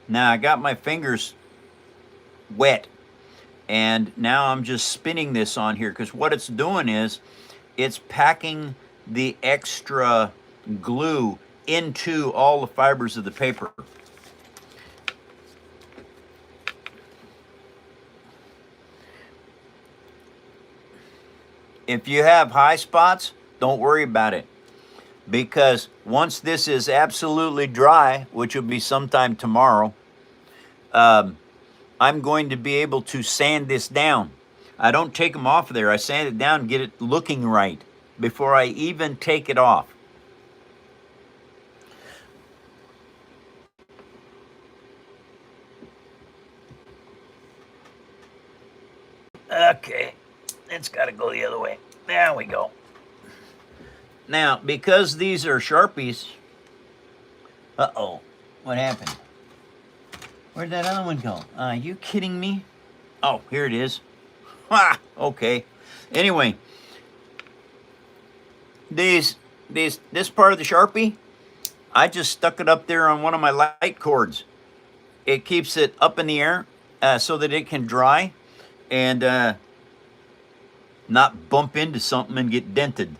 Now I got my fingers wet, and now I'm just spinning this on here because what it's doing is it's packing the extra glue into all the fibers of the paper. If you have high spots, don't worry about it, because once this is absolutely dry, which will be sometime tomorrow, I'm going to be able to sand this down. I don't take them off of there. I sand it down and get it looking right before I even take it off. Okay, it's got to go the other way. There we go. Now, because these are Sharpies, uh-oh, what happened? Where'd that other one go? Are you kidding me? Oh, here it is. Ha! Okay. Anyway, this part of the Sharpie, I just stuck it up there on one of my light cords. It keeps it up in the air so that it can dry and not bump into something and get dented.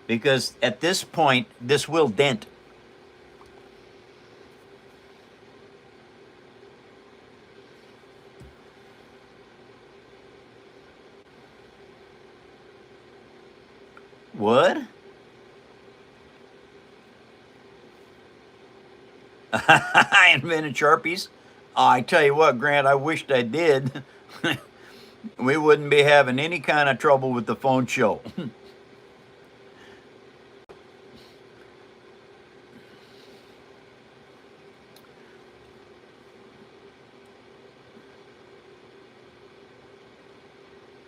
Because at this point, this will dent. What? I invented Sharpies. Oh, I tell you what, Grant, I wished I did. We wouldn't be having any kind of trouble with the phone show.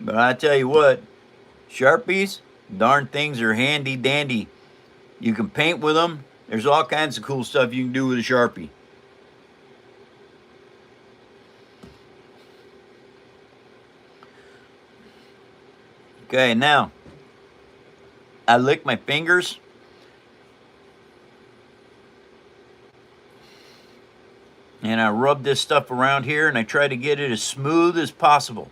But I tell you what, Sharpies, darn things are handy dandy. You can paint with them. There's all kinds of cool stuff you can do with a Sharpie. Okay, now I lick my fingers. And I rub this stuff around here and I try to get it as smooth as possible.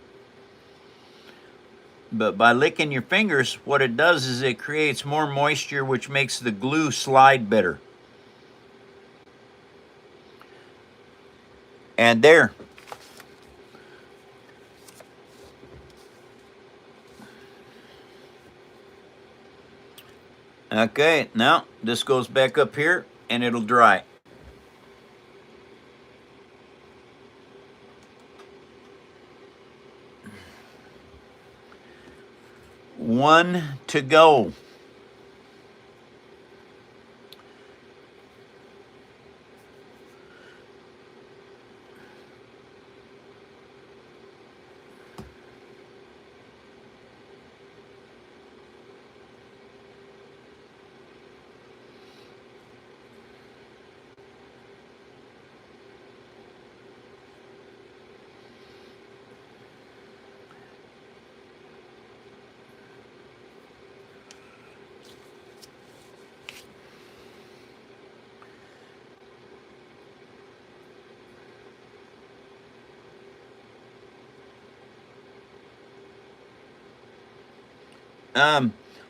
But by licking your fingers, what it does is it creates more moisture, which makes the glue slide better. And there. Okay, now this goes back up here and it'll dry. One to go.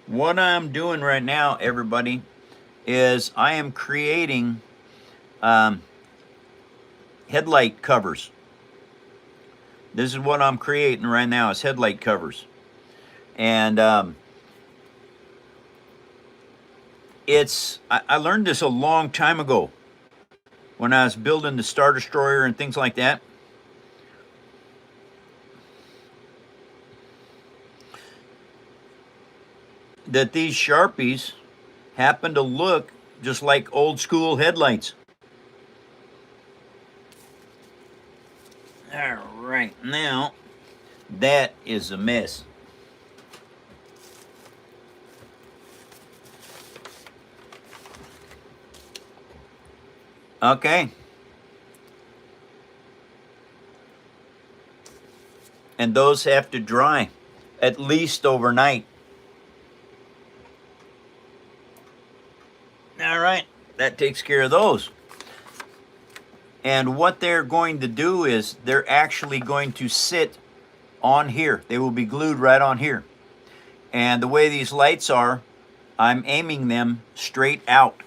What I'm doing right now, everybody, is I am creating headlight covers. This is what I'm creating right now, is headlight covers. And I learned this a long time ago when I was building the Star Destroyer and things like that. That these Sharpies happen to look just like old school headlights. All right, now that is a mess. Okay. And those have to dry at least overnight. All right, that takes care of those. And what they're going to do is they're actually going to sit on here. They will be glued right on here. And the way these lights are, I'm aiming them straight out.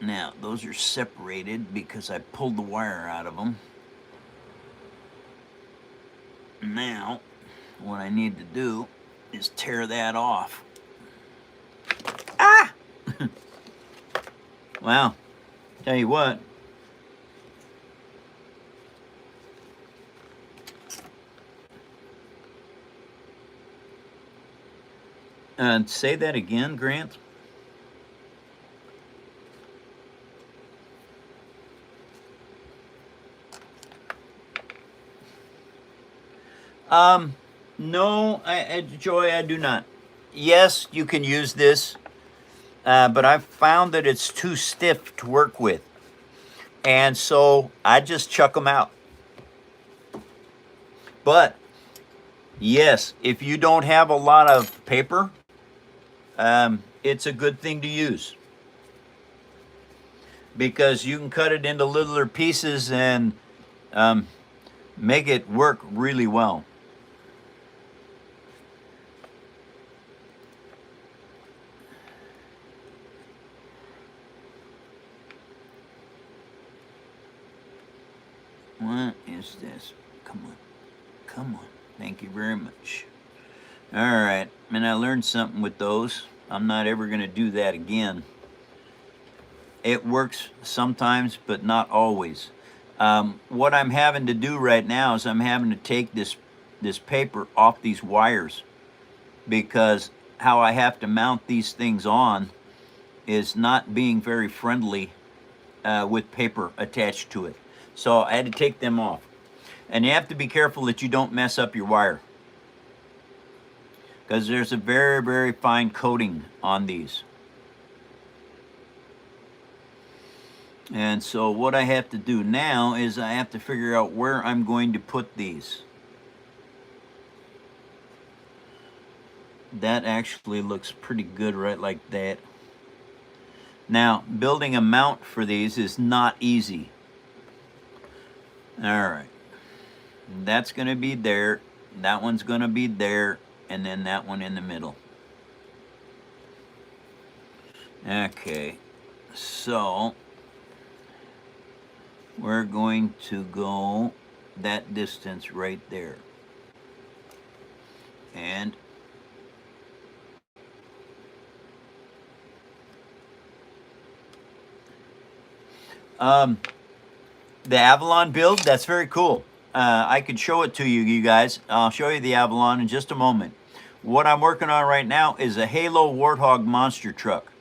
Now, those are separated because I pulled the wire out of them. Now, what I need to do is tear that off. Ah! Well, tell you what. Say that again, Grant. No, Joy, I do not. Yes, you can use this, but I've found that it's too stiff to work with. And so I just chuck them out. But, yes, if you don't have a lot of paper, it's a good thing to use. Because you can cut it into littler pieces and make it work really well. What is this? Come on. Come on. Thank you very much. All right. And I learned something with those. I'm not ever going to do that again. It works sometimes, but not always. What I'm having to do right now is I'm having to take this paper off these wires because how I have to mount these things on is not being very friendly with paper attached to it. So I had to take them off. And you have to be careful that you don't mess up your wire, because there's a very, very fine coating on these. And so what I have to do now is I have to figure out where I'm going to put these. That actually looks pretty good right like that. Now, building a mount for these is not easy. All right. That's going to be there. That one's going to be there. And then that one in the middle. Okay. So, we're going to go that distance right there. And the Avalon build, that's very cool. I could show it to you guys. I'll show you the Avalon in just a moment. What I'm working on right now is a Halo Warthog monster truck.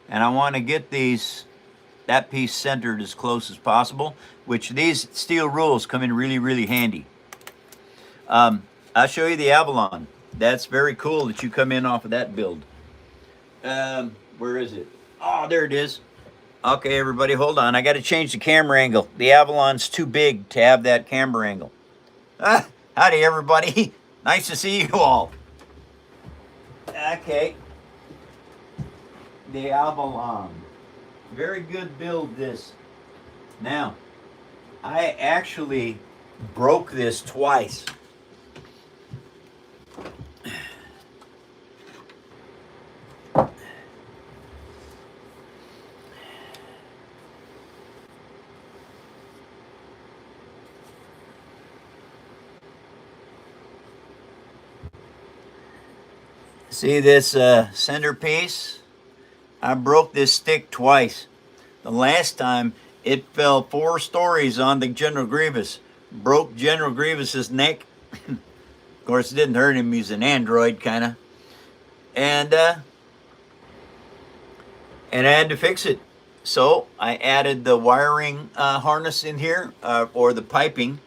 And I want to get that piece centered as close as possible, which these steel rules come in really, really handy. I'll show you the Avalon. That's very cool that you come in off of that build. Where is it? Oh, there it is. Okay, everybody, hold on. I got to change the camera angle. The Avalon's too big to have that camera angle. Howdy, everybody. Nice to see you all. Okay. The Avalon. Very good build, this. Now, I actually broke this twice. See this centerpiece? I broke this stick twice. The last time it fell 4 stories on the General Grievous. Broke General Grievous's neck. Of course, it didn't hurt him. He's an android, kind of. And I had to fix it. So I added the wiring harness in here, or the piping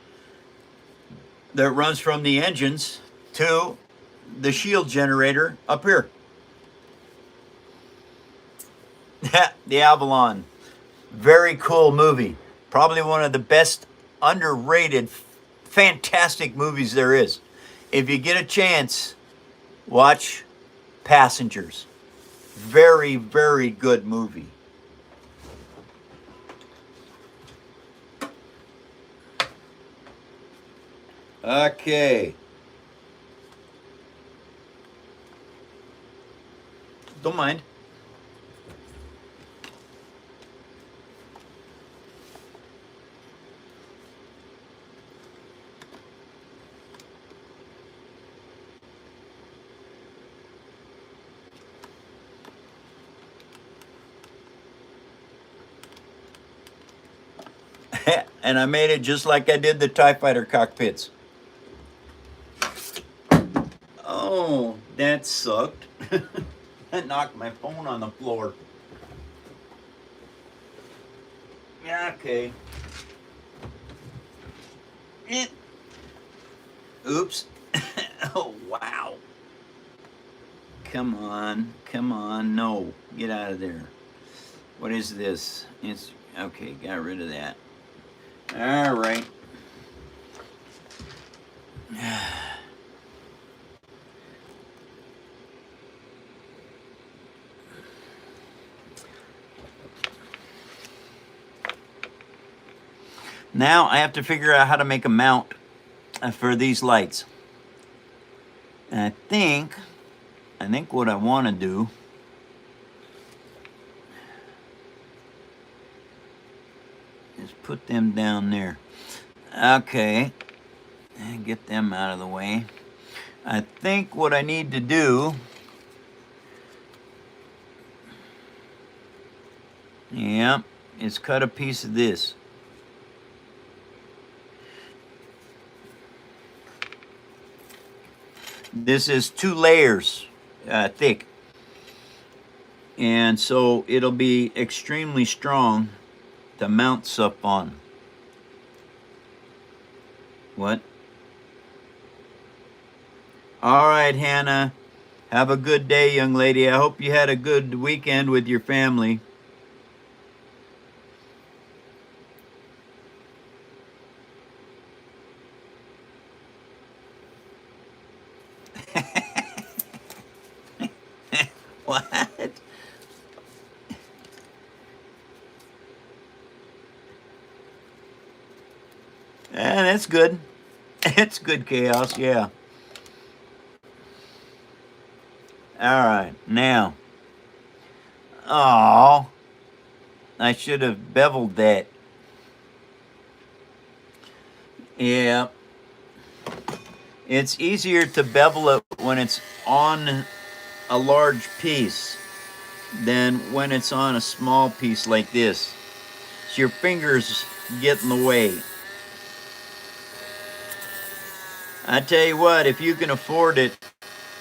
that runs from the engines to the shield generator up here. The Avalon. Very cool movie. Probably one of the best underrated, fantastic movies there is. If you get a chance, watch Passengers. Very, very good movie. Okay. Don't mind. And I made it just like I did the TIE Fighter cockpits. Oh, that sucked. That knocked my phone on the floor. Yeah, okay. Oops. Oh, wow. Come on, no. Get out of there. What is this? It's okay, got rid of that. All right. Now I have to figure out how to make a mount for these lights. And I think what I want to do is put them down there. Okay, and get them out of the way. I think what I need to do, yeah, is cut a piece of this. This is 2 layers thick, and so it'll be extremely strong to mount stuff on. What? All right, Hannah. Have a good day, young lady. I hope you had a good weekend with your family. What? Yeah, that's good. It's good chaos, yeah. All right, now. Oh, I should have beveled that. Yeah. It's easier to bevel it when it's on a large piece than when it's on a small piece like this. So your fingers get in the way. I tell you what, if you can afford it,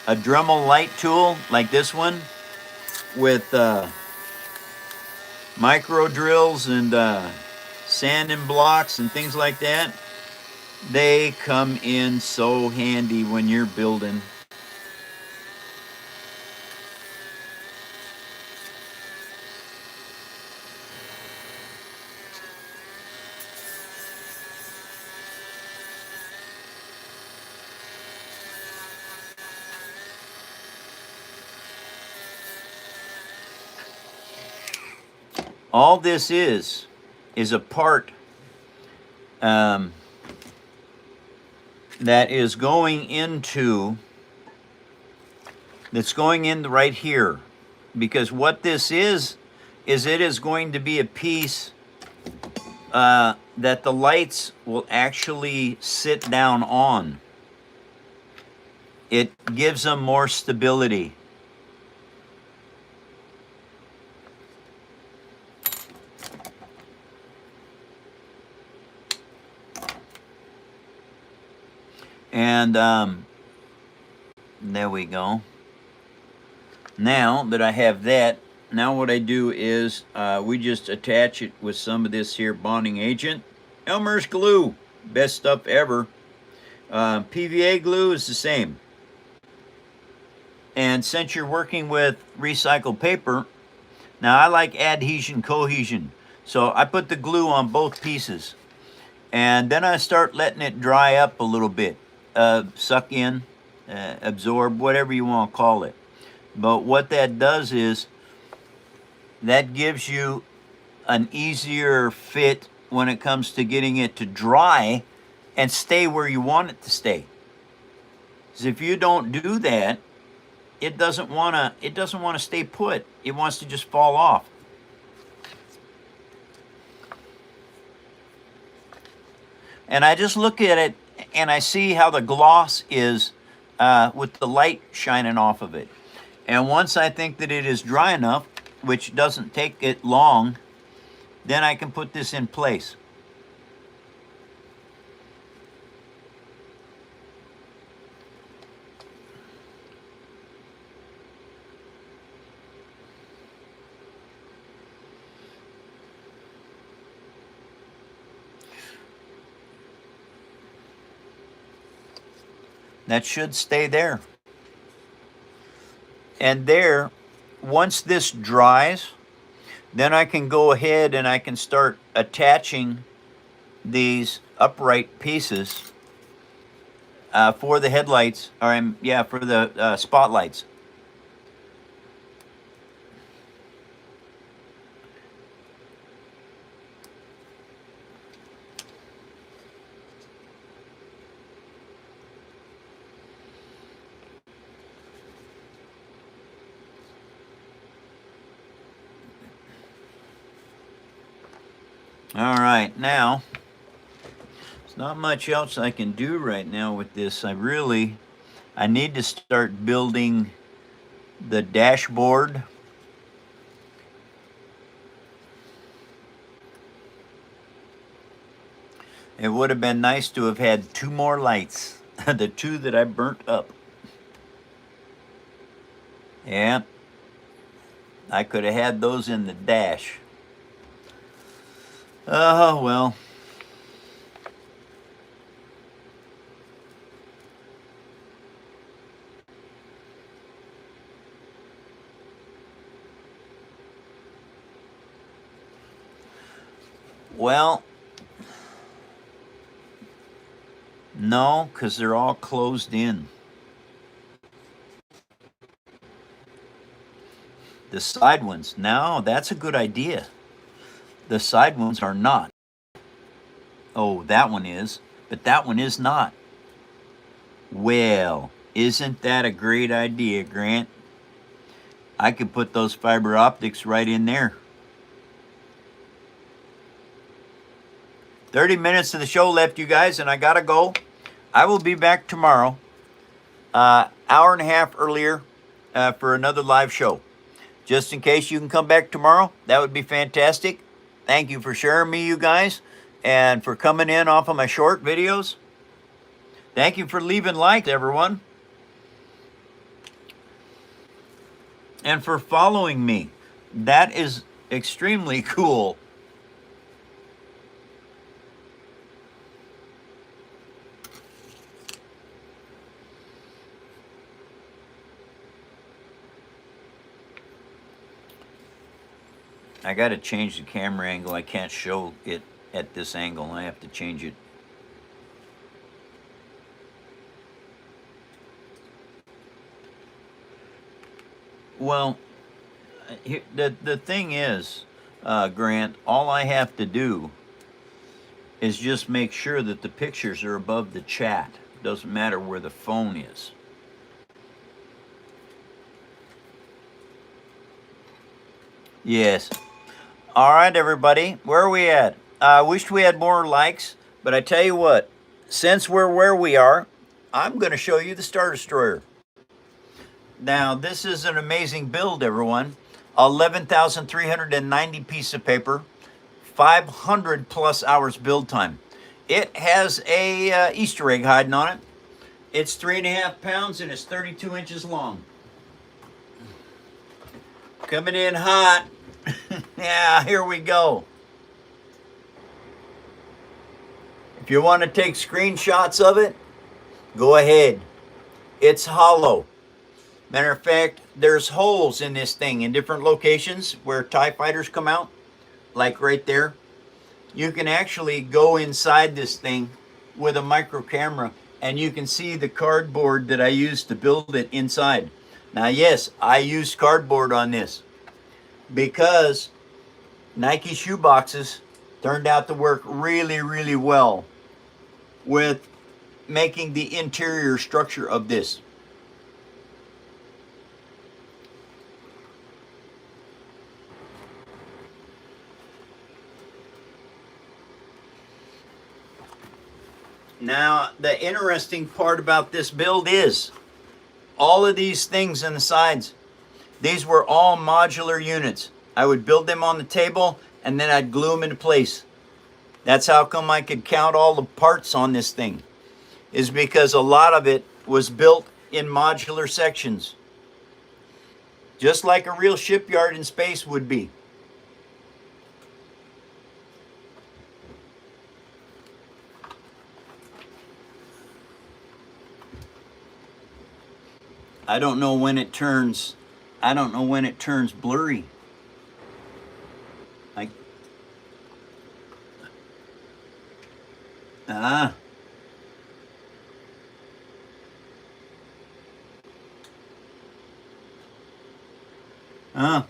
a Dremel light tool like this one with micro drills and sanding blocks and things like that, they come in so handy when you're building. All this is a part that is going into, that's going in right here. Because what this is it is going to be a piece that the lights will actually sit down on. It gives them more stability. And there we go. Now that I have that, now what I do is we just attach it with some of this here bonding agent. Elmer's glue, best stuff ever. PVA glue is the same. And since you're working with recycled paper, now I like adhesion, cohesion. So I put the glue on both pieces. And then I start letting it dry up a little bit. Suck in, absorb, whatever you want to call it. But what that does is that gives you an easier fit when it comes to getting it to dry and stay where you want it to stay. Because if you don't do that, it doesn't want to stay put. It wants to just fall off. And I just look at it and I see how the gloss is with the light shining off of it. And once I think that it is dry enough, which doesn't take it long, then I can put this in place. That should stay there. And there, once this dries, then I can go ahead and I can start attaching these upright pieces for the headlights, or for the spotlights. All right, now, there's not much else I can do right now with this. I need to start building the dashboard. It would have been nice to have had 2 more lights, the 2 that I burnt up. Yeah, I could have had those in the dash. Oh, well. Well, no, because they're all closed in. The side ones, no, that's a good idea. The side ones are not. Oh, that one is, but that one is not. Well, isn't that a great idea, Grant? I could put those fiber optics right in there. 30 minutes of the show left, you guys, and I gotta go. I will be back tomorrow, hour and a half earlier, for another live show. Just in case you can come back tomorrow, that would be fantastic. Thank you for sharing me, you guys, and for coming in off of my short videos. Thank you for leaving likes, everyone. And for following me. That is extremely cool. I got to change the camera angle. I can't show it at this angle. I have to change it. Well, the thing is, Grant, all I have to do is just make sure that the pictures are above the chat. Doesn't matter where the phone is. Yes. All right, everybody. Where are we at? I wish we had more likes, but I tell you what, since we're where we are, I'm going to show you the Star Destroyer. Now, this is an amazing build, everyone. 11,390 piece of paper, 500 plus hours build time. It has a Easter egg hiding on it. It's 3.5 pounds and it's 32 inches long. Coming in hot. Yeah, here we go. If you want to take screenshots of it, go ahead. It's hollow. Matter of fact, there's holes in this thing in different locations where TIE fighters come out, like right there. You can actually go inside this thing with a micro camera and you can see the cardboard that I used to build it inside. Now, yes, I used cardboard on this because Nike shoe boxes turned out to work really, really well with making the interior structure of this. Now, the interesting part about this build is all of these things on the sides, these were all modular units. I would build them on the table and then I'd glue them into place. That's how come I could count all the parts on this thing, is because a lot of it was built in modular sections, just like a real shipyard in space would be. I don't know when it turns blurry. Like,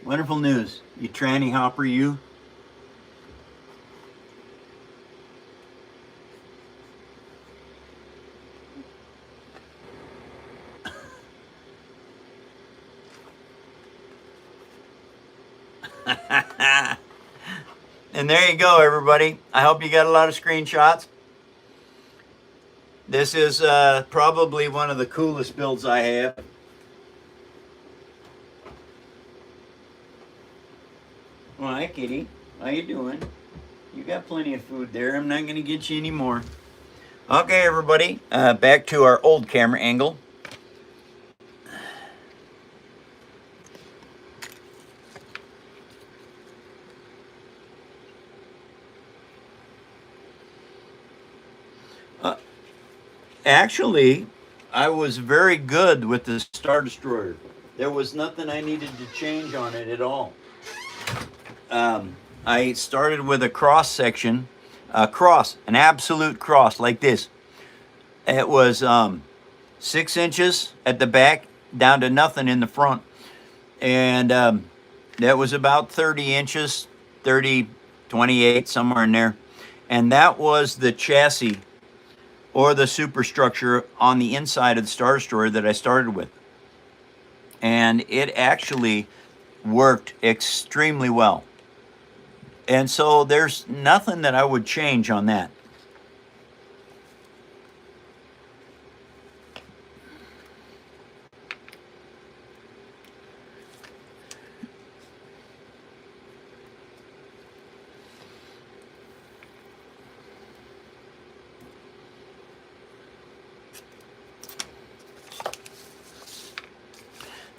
wonderful news. You tranny hopper, you. And there you go, everybody. I hope you got a lot of screenshots. This is probably one of the coolest builds I have. Well, hi, kitty. How you doing? You got plenty of food there. I'm not going to get you any more. Okay, everybody. Back to our old camera angle. Actually, I was very good with the Star Destroyer. There was nothing I needed to change on it at all. I started with a cross section, an absolute cross like this. It was 6 inches at the back, down to nothing in the front. And that was about 30 inches, 30, 28, somewhere in there. And that was the chassis or the superstructure on the inside of the Star Destroyer that I started with. And it actually worked extremely well. And so there's nothing that I would change on that.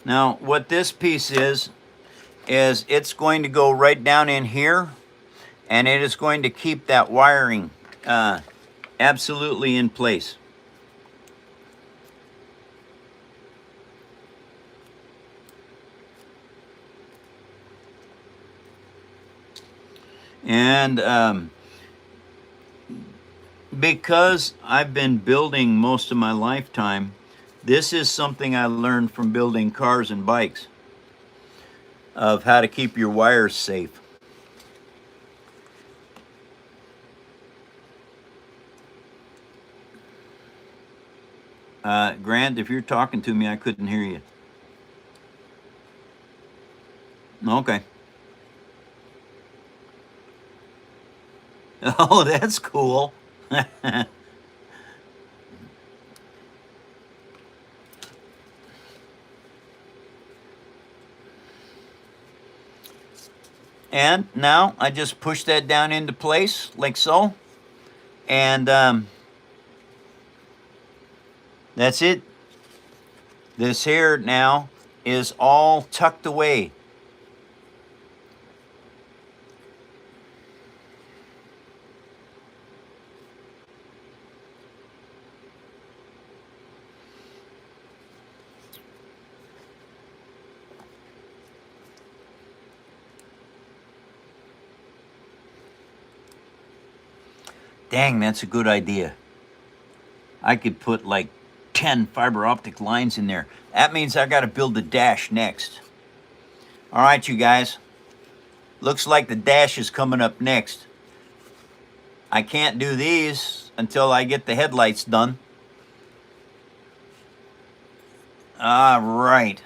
Now, what this piece is it's going to go right down in here, and it is going to keep that wiring absolutely in place. And because I've been building most of my lifetime, this is something I learned from building cars and bikes, of how to keep your wires safe. Grant, if you're talking to me, I couldn't hear you. Okay. Oh, that's cool. And now I just push that down into place like so. And That's it. This here now is all tucked away. Dang, that's a good idea. I could put like 10 fiber optic lines in there. That means I got to build the dash next. All right, you guys. Looks like the dash is coming up next. I can't do these until I get the headlights done. All right.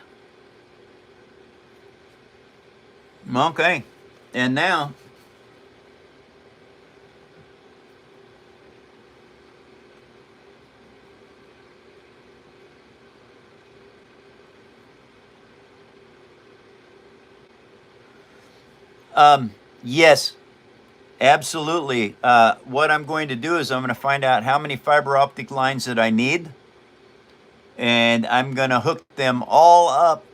Okay. And now, yes, absolutely. What I'm going to do is I'm going to find out how many fiber optic lines that I need, and I'm going to hook them all up,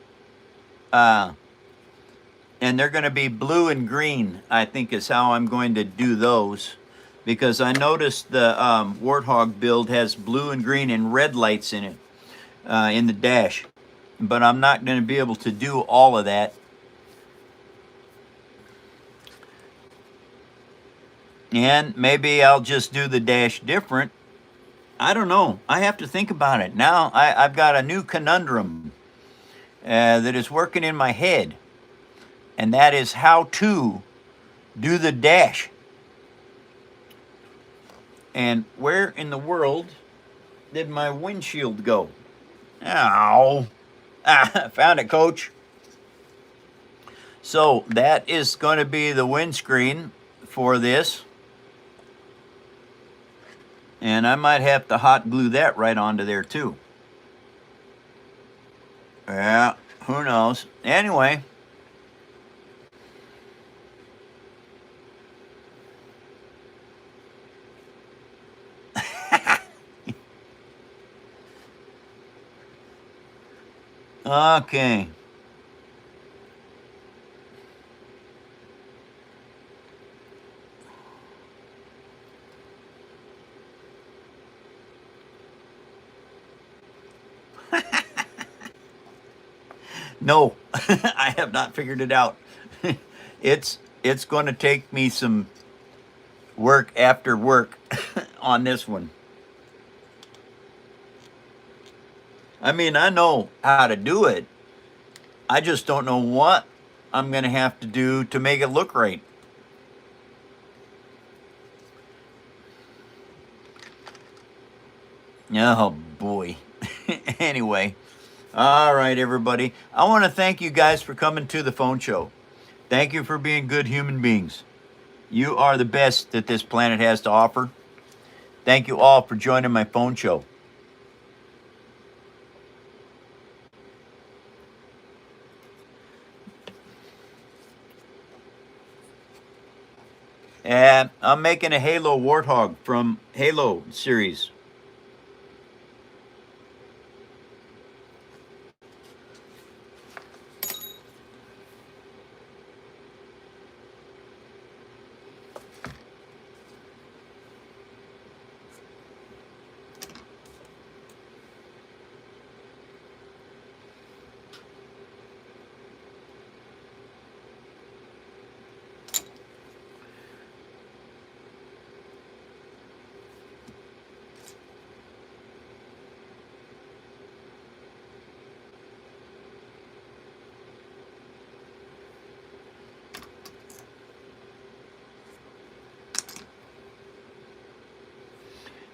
and they're going to be blue and green, I think is how I'm going to do those, because I noticed the Warthog build has blue and green and red lights in it, in the dash, but I'm not going to be able to do all of that. And maybe I'll just do the dash different. I don't know. I have to think about it. Now I've got a new conundrum that is working in my head. And that is how to do the dash. And where in the world did my windshield go? Ow. Found it, Coach. So that is going to be the windscreen for this. And I might have to hot glue that right onto there too. Yeah, who knows? Anyway. Okay. No, I have not figured it out. it's going to take me some work after work on this one. I mean, I know how to do it. I just don't know what I'm going to have to do to make it look right. Oh boy. Anyway. All right, everybody. I want to thank you guys for coming to the phone show. Thank you for being good human beings. You are the best that this planet has to offer. Thank you all for joining my phone show. And I'm making a Halo Warthog from Halo series.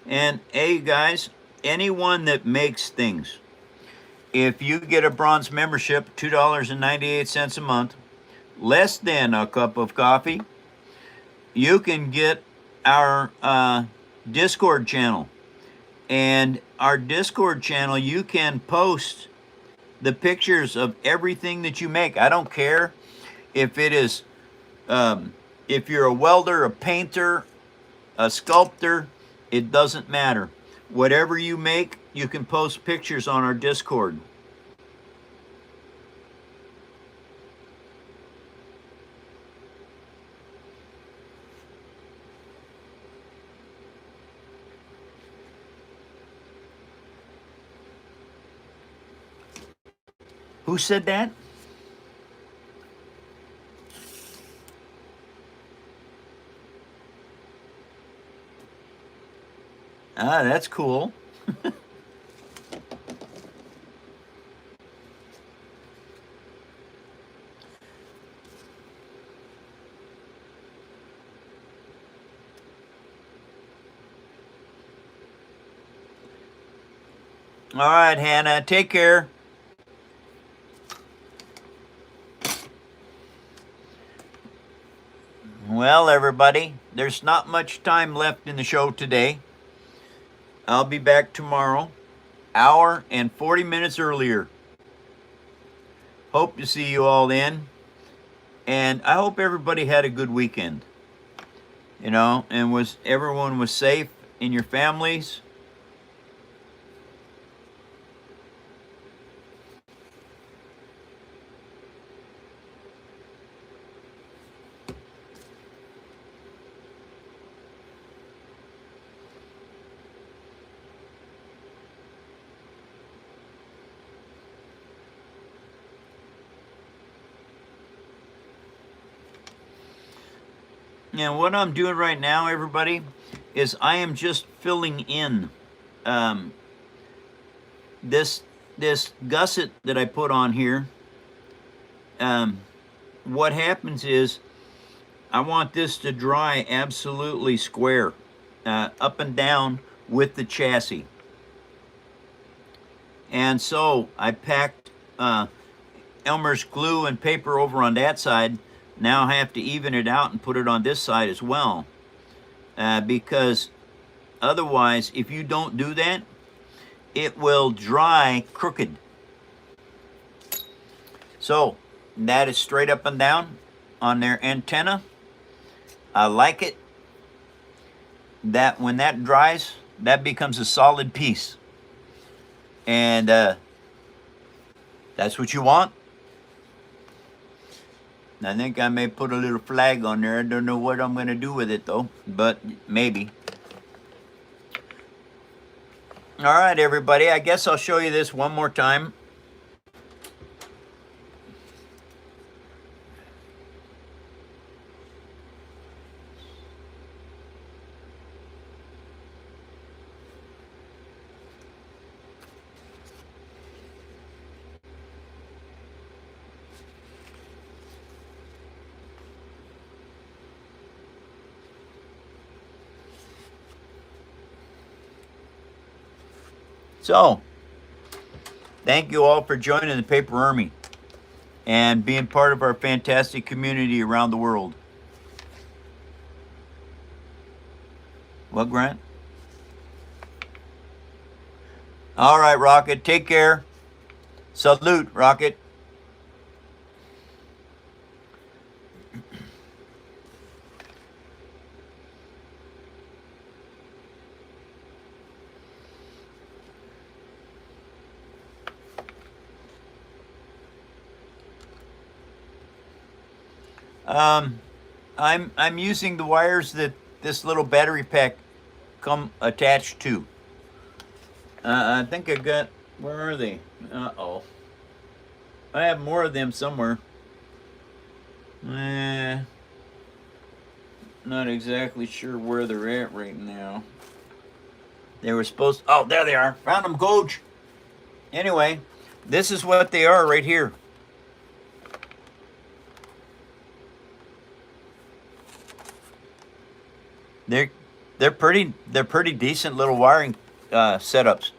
And hey guys, anyone that makes things, if you get a bronze membership, $2.98 a month, less than a cup of coffee, you can get our Discord channel. And our Discord channel, you can post the pictures of everything that you make. I don't care if it is, if you're a welder, a painter, a sculptor, it doesn't matter. Whatever you make, you can post pictures on our Discord. Who said that? Ah, that's cool. All right, Hannah, take care. Well, everybody, there's not much time left in the show today. I'll be back tomorrow, hour and 40 minutes earlier. Hope to see you all then. And I hope everybody had a good weekend. You know, and everyone was safe in your families. And what I'm doing right now, everybody, is I am just filling in this gusset that I put on here. What happens is I want this to dry absolutely square, up and down with the chassis. And so I packed Elmer's glue and paper over on that side. Now I have to even it out and put it on this side as well, because otherwise, if you don't do that, it will dry crooked. So that is straight up and down on their antenna. I like it. That when that dries, that becomes a solid piece. And that's what you want. I think I may put a little flag on there. I don't know what I'm going to do with it though, but maybe. All right, everybody. I guess I'll show you this one more time. So, thank you all for joining the Paper Army and being part of our fantastic community around the world. What, Grant? All right, Rocket, take care. Salute, Rocket. I'm using the wires that this little battery pack come attached to. I think I got, where are they? Uh-oh. I have more of them somewhere. Not exactly sure where they're at right now. They were supposed, oh, there they are. Found them, Coach. Anyway, this is what they are right here. They're pretty decent little wiring setups.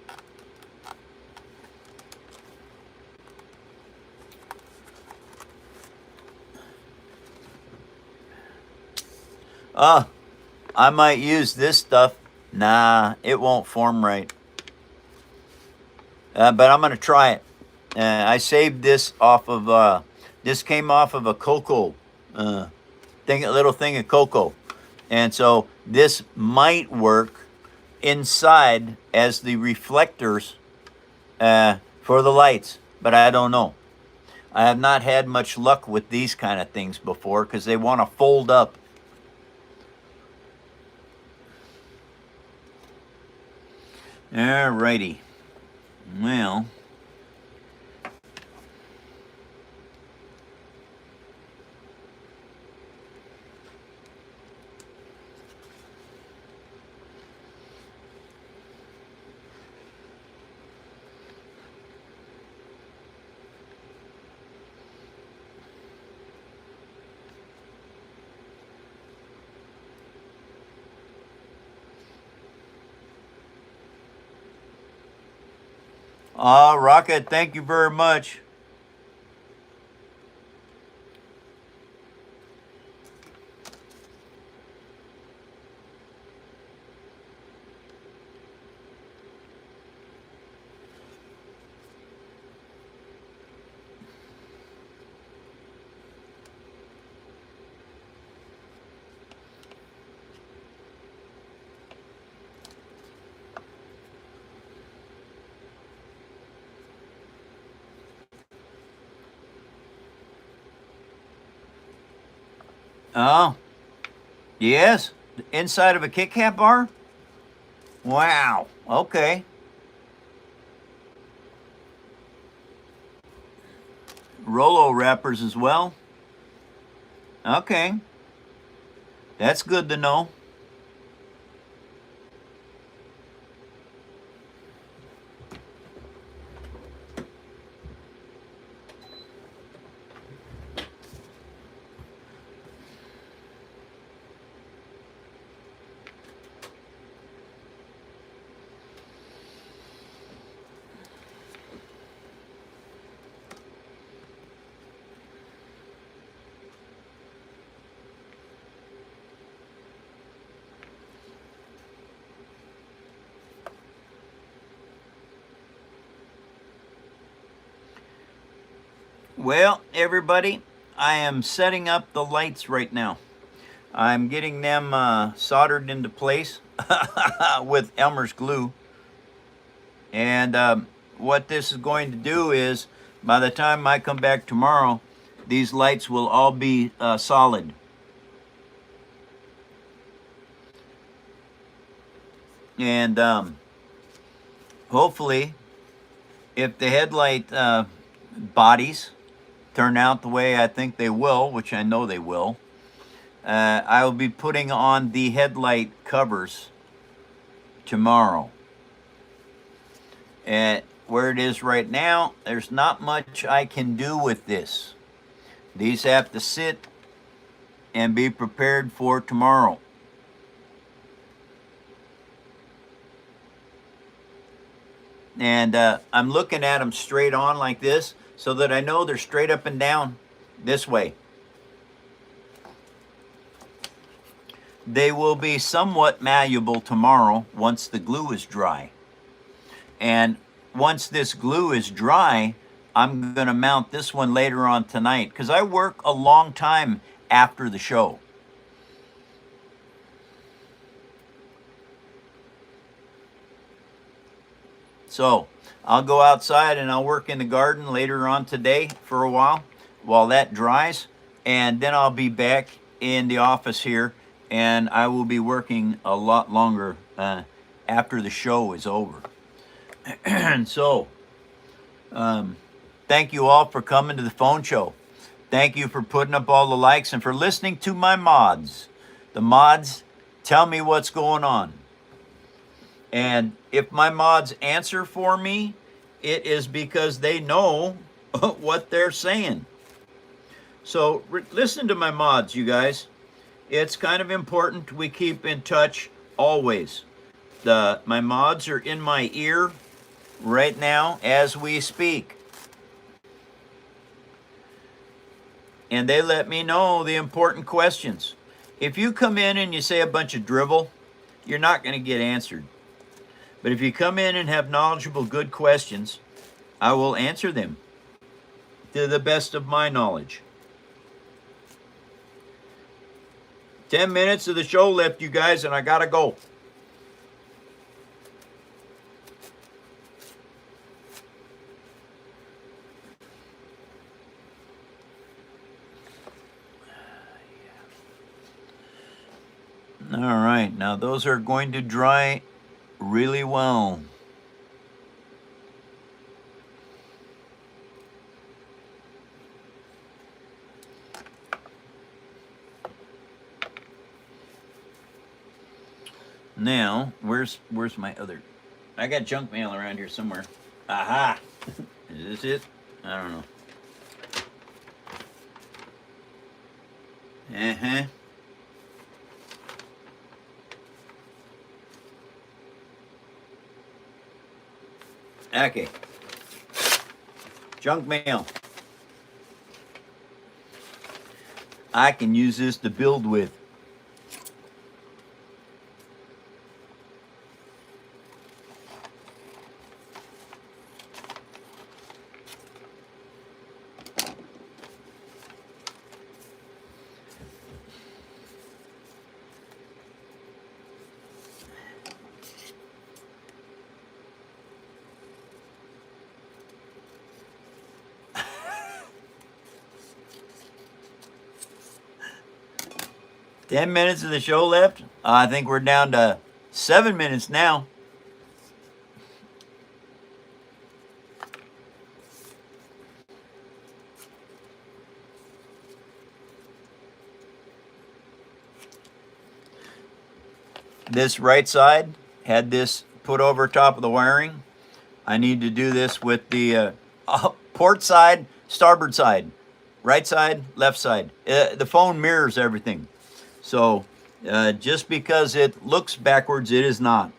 I might use this stuff. Nah, it won't form right. But I'm gonna try it. I saved this off of this came off of a cocoa little thing of cocoa. And so this might work inside as the reflectors for the lights, but I don't know. I have not had much luck with these kind of things before because they want to fold up. Alrighty. Well, Rocket, thank you very much. Oh, yes, inside of a Kit Kat bar. Wow. Okay. Rolo wrappers as well. Okay. That's good to know. Well, everybody, I am setting up the lights right now. I'm getting them soldered into place with Elmer's glue. And what this is going to do is, by the time I come back tomorrow, these lights will all be solid. And hopefully, if the headlight bodies turn out the way I think they will, which I know they will, I will be putting on the headlight covers tomorrow. And where it is right now, there's not much I can do with this. These have to sit and be prepared for tomorrow. And I'm looking at them straight on like this so that I know they're straight up and down this way. They will be somewhat malleable tomorrow once the glue is dry. And once this glue is dry, I'm going to mount this one later on tonight because I work a long time after the show. So I'll go outside and I'll work in the garden later on today for a while that dries, and then I'll be back in the office here and I will be working a lot longer after the show is over. So thank you all for coming to the phone show. Thank you for putting up all the likes and for listening to my mods. The mods tell me what's going on. And if my mods answer for me, it is because they know what they're saying. So listen to my mods, you guys. It's kind of important we keep in touch always. My mods are in my ear right now as we speak. And they let me know the important questions. If you come in and you say a bunch of drivel, you're not going to get answered. But if you come in and have knowledgeable, good questions, I will answer them to the best of my knowledge. 10 minutes of the show left, you guys, and I gotta go. All right, now those are going to dry really well. Now, where's my other? I got junk mail around here somewhere. Aha! Is this it? I don't know. Uh-huh. Okay. Junk mail. I can use this to build with. Ten minutes of the show left. I think we're down to 7 minutes now. This right side had this put over top of the wiring. I need to do this with the port side, starboard side, right side, left side. The phone mirrors everything. So just because it looks backwards, it is not.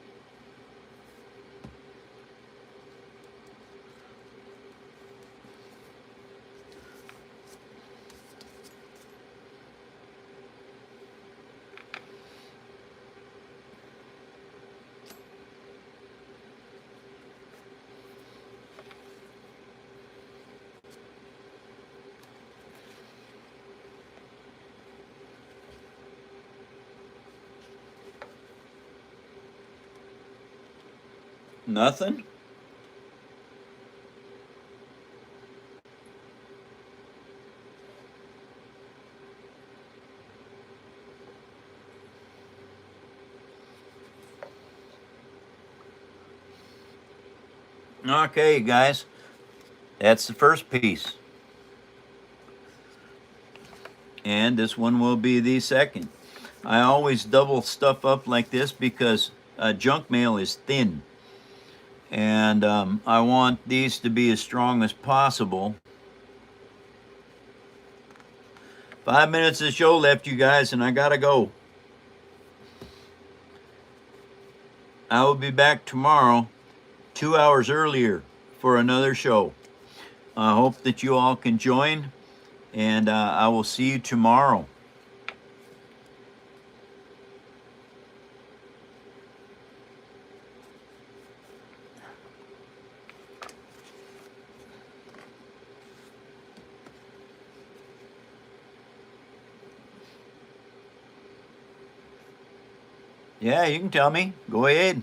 Nothing? Okay, guys. That's the first piece. And this one will be the second. I always double stuff up like this because junk mail is thin. And I want these to be as strong as possible. 5 minutes of the show left, you guys, and I gotta go. I will be back tomorrow, 2 hours earlier, for another show. I hope that you all can join, and I will see you tomorrow. Yeah, you can tell me. Go ahead.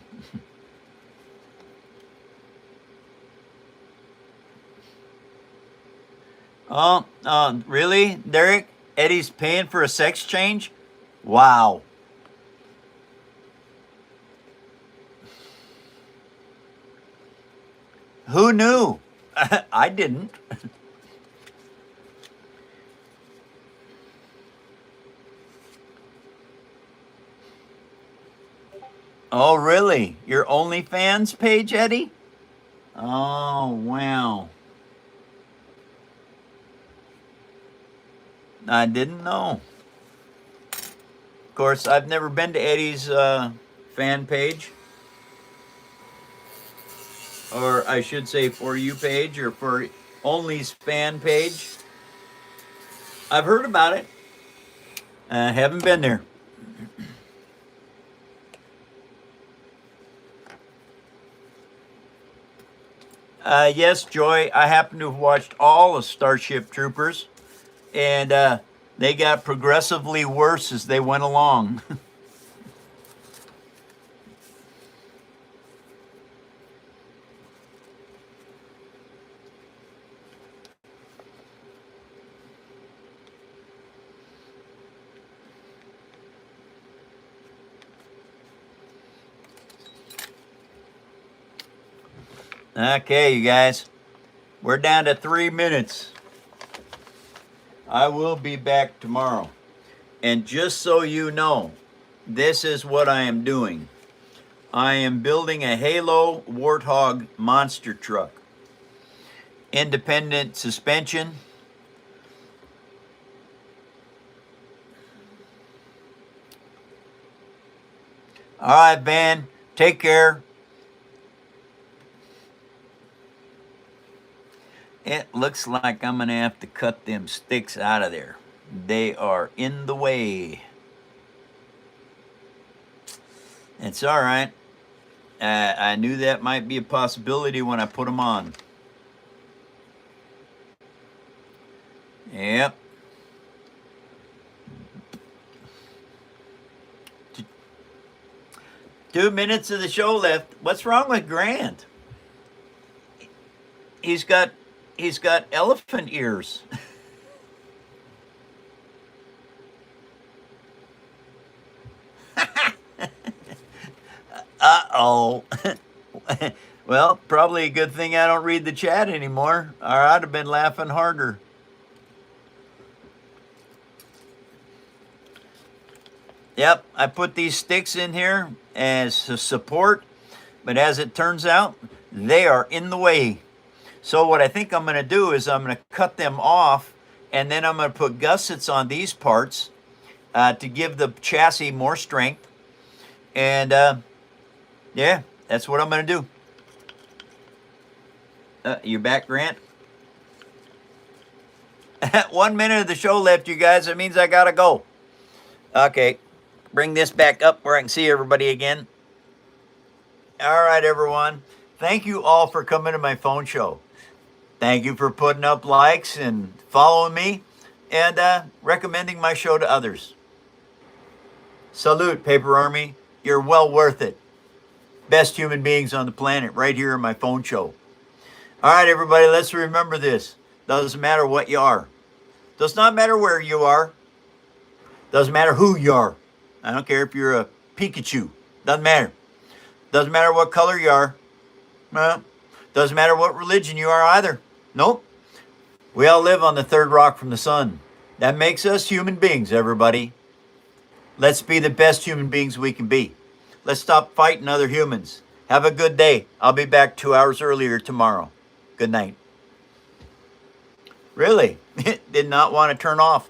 Oh, really, Derek? Eddie's paying for a sex change? Wow. Who knew? I didn't. Oh, really? Your OnlyFans page, Eddie? Oh, wow. I didn't know. Of course, I've never been to Eddie's fan page. Or I should say For You page or For Only's fan page. I've heard about it. I haven't been there. Yes, Joy, I happen to have watched all of Starship Troopers, and they got progressively worse as they went along. Okay, you guys. We're down to 3 minutes. I will be back tomorrow. And just so you know, this is what I am doing. I am building a Halo Warthog monster truck. Independent suspension. All right, Van. Take care. It looks like I'm going to have to cut them sticks out of there. They are in the way. It's all right. I knew that might be a possibility when I put them on. Yep. Two minutes of the show left. What's wrong with Grant? He's got elephant ears. Uh-oh. Well, probably a good thing I don't read the chat anymore, or I'd have been laughing harder. Yep, I put these sticks in here as a support, but as it turns out, they are in the way. So what I think I'm going to do is I'm going to cut them off, and then I'm going to put gussets on these parts to give the chassis more strength. And yeah, that's what I'm going to do. You back, Grant? 1 minute of the show left, you guys. That means I got to go. Okay, bring this back up where I can see everybody again. All right, everyone. Thank you all for coming to my phone show. Thank you for putting up likes and following me and recommending my show to others. Salute, Paper Army. You're well worth it. Best human beings on the planet right here in my phone show. All right, everybody, let's remember this. Doesn't matter what you are. Does not matter where you are. Doesn't matter who you are. I don't care if you're a Pikachu. Doesn't matter. Doesn't matter what color you are. Doesn't matter what religion you are either. Nope. We all live on the third rock from the sun. That makes us human beings, everybody. Let's be the best human beings we can be. Let's stop fighting other humans. Have a good day. I'll be back 2 hours earlier tomorrow. Good night. Really? Did not want to turn off.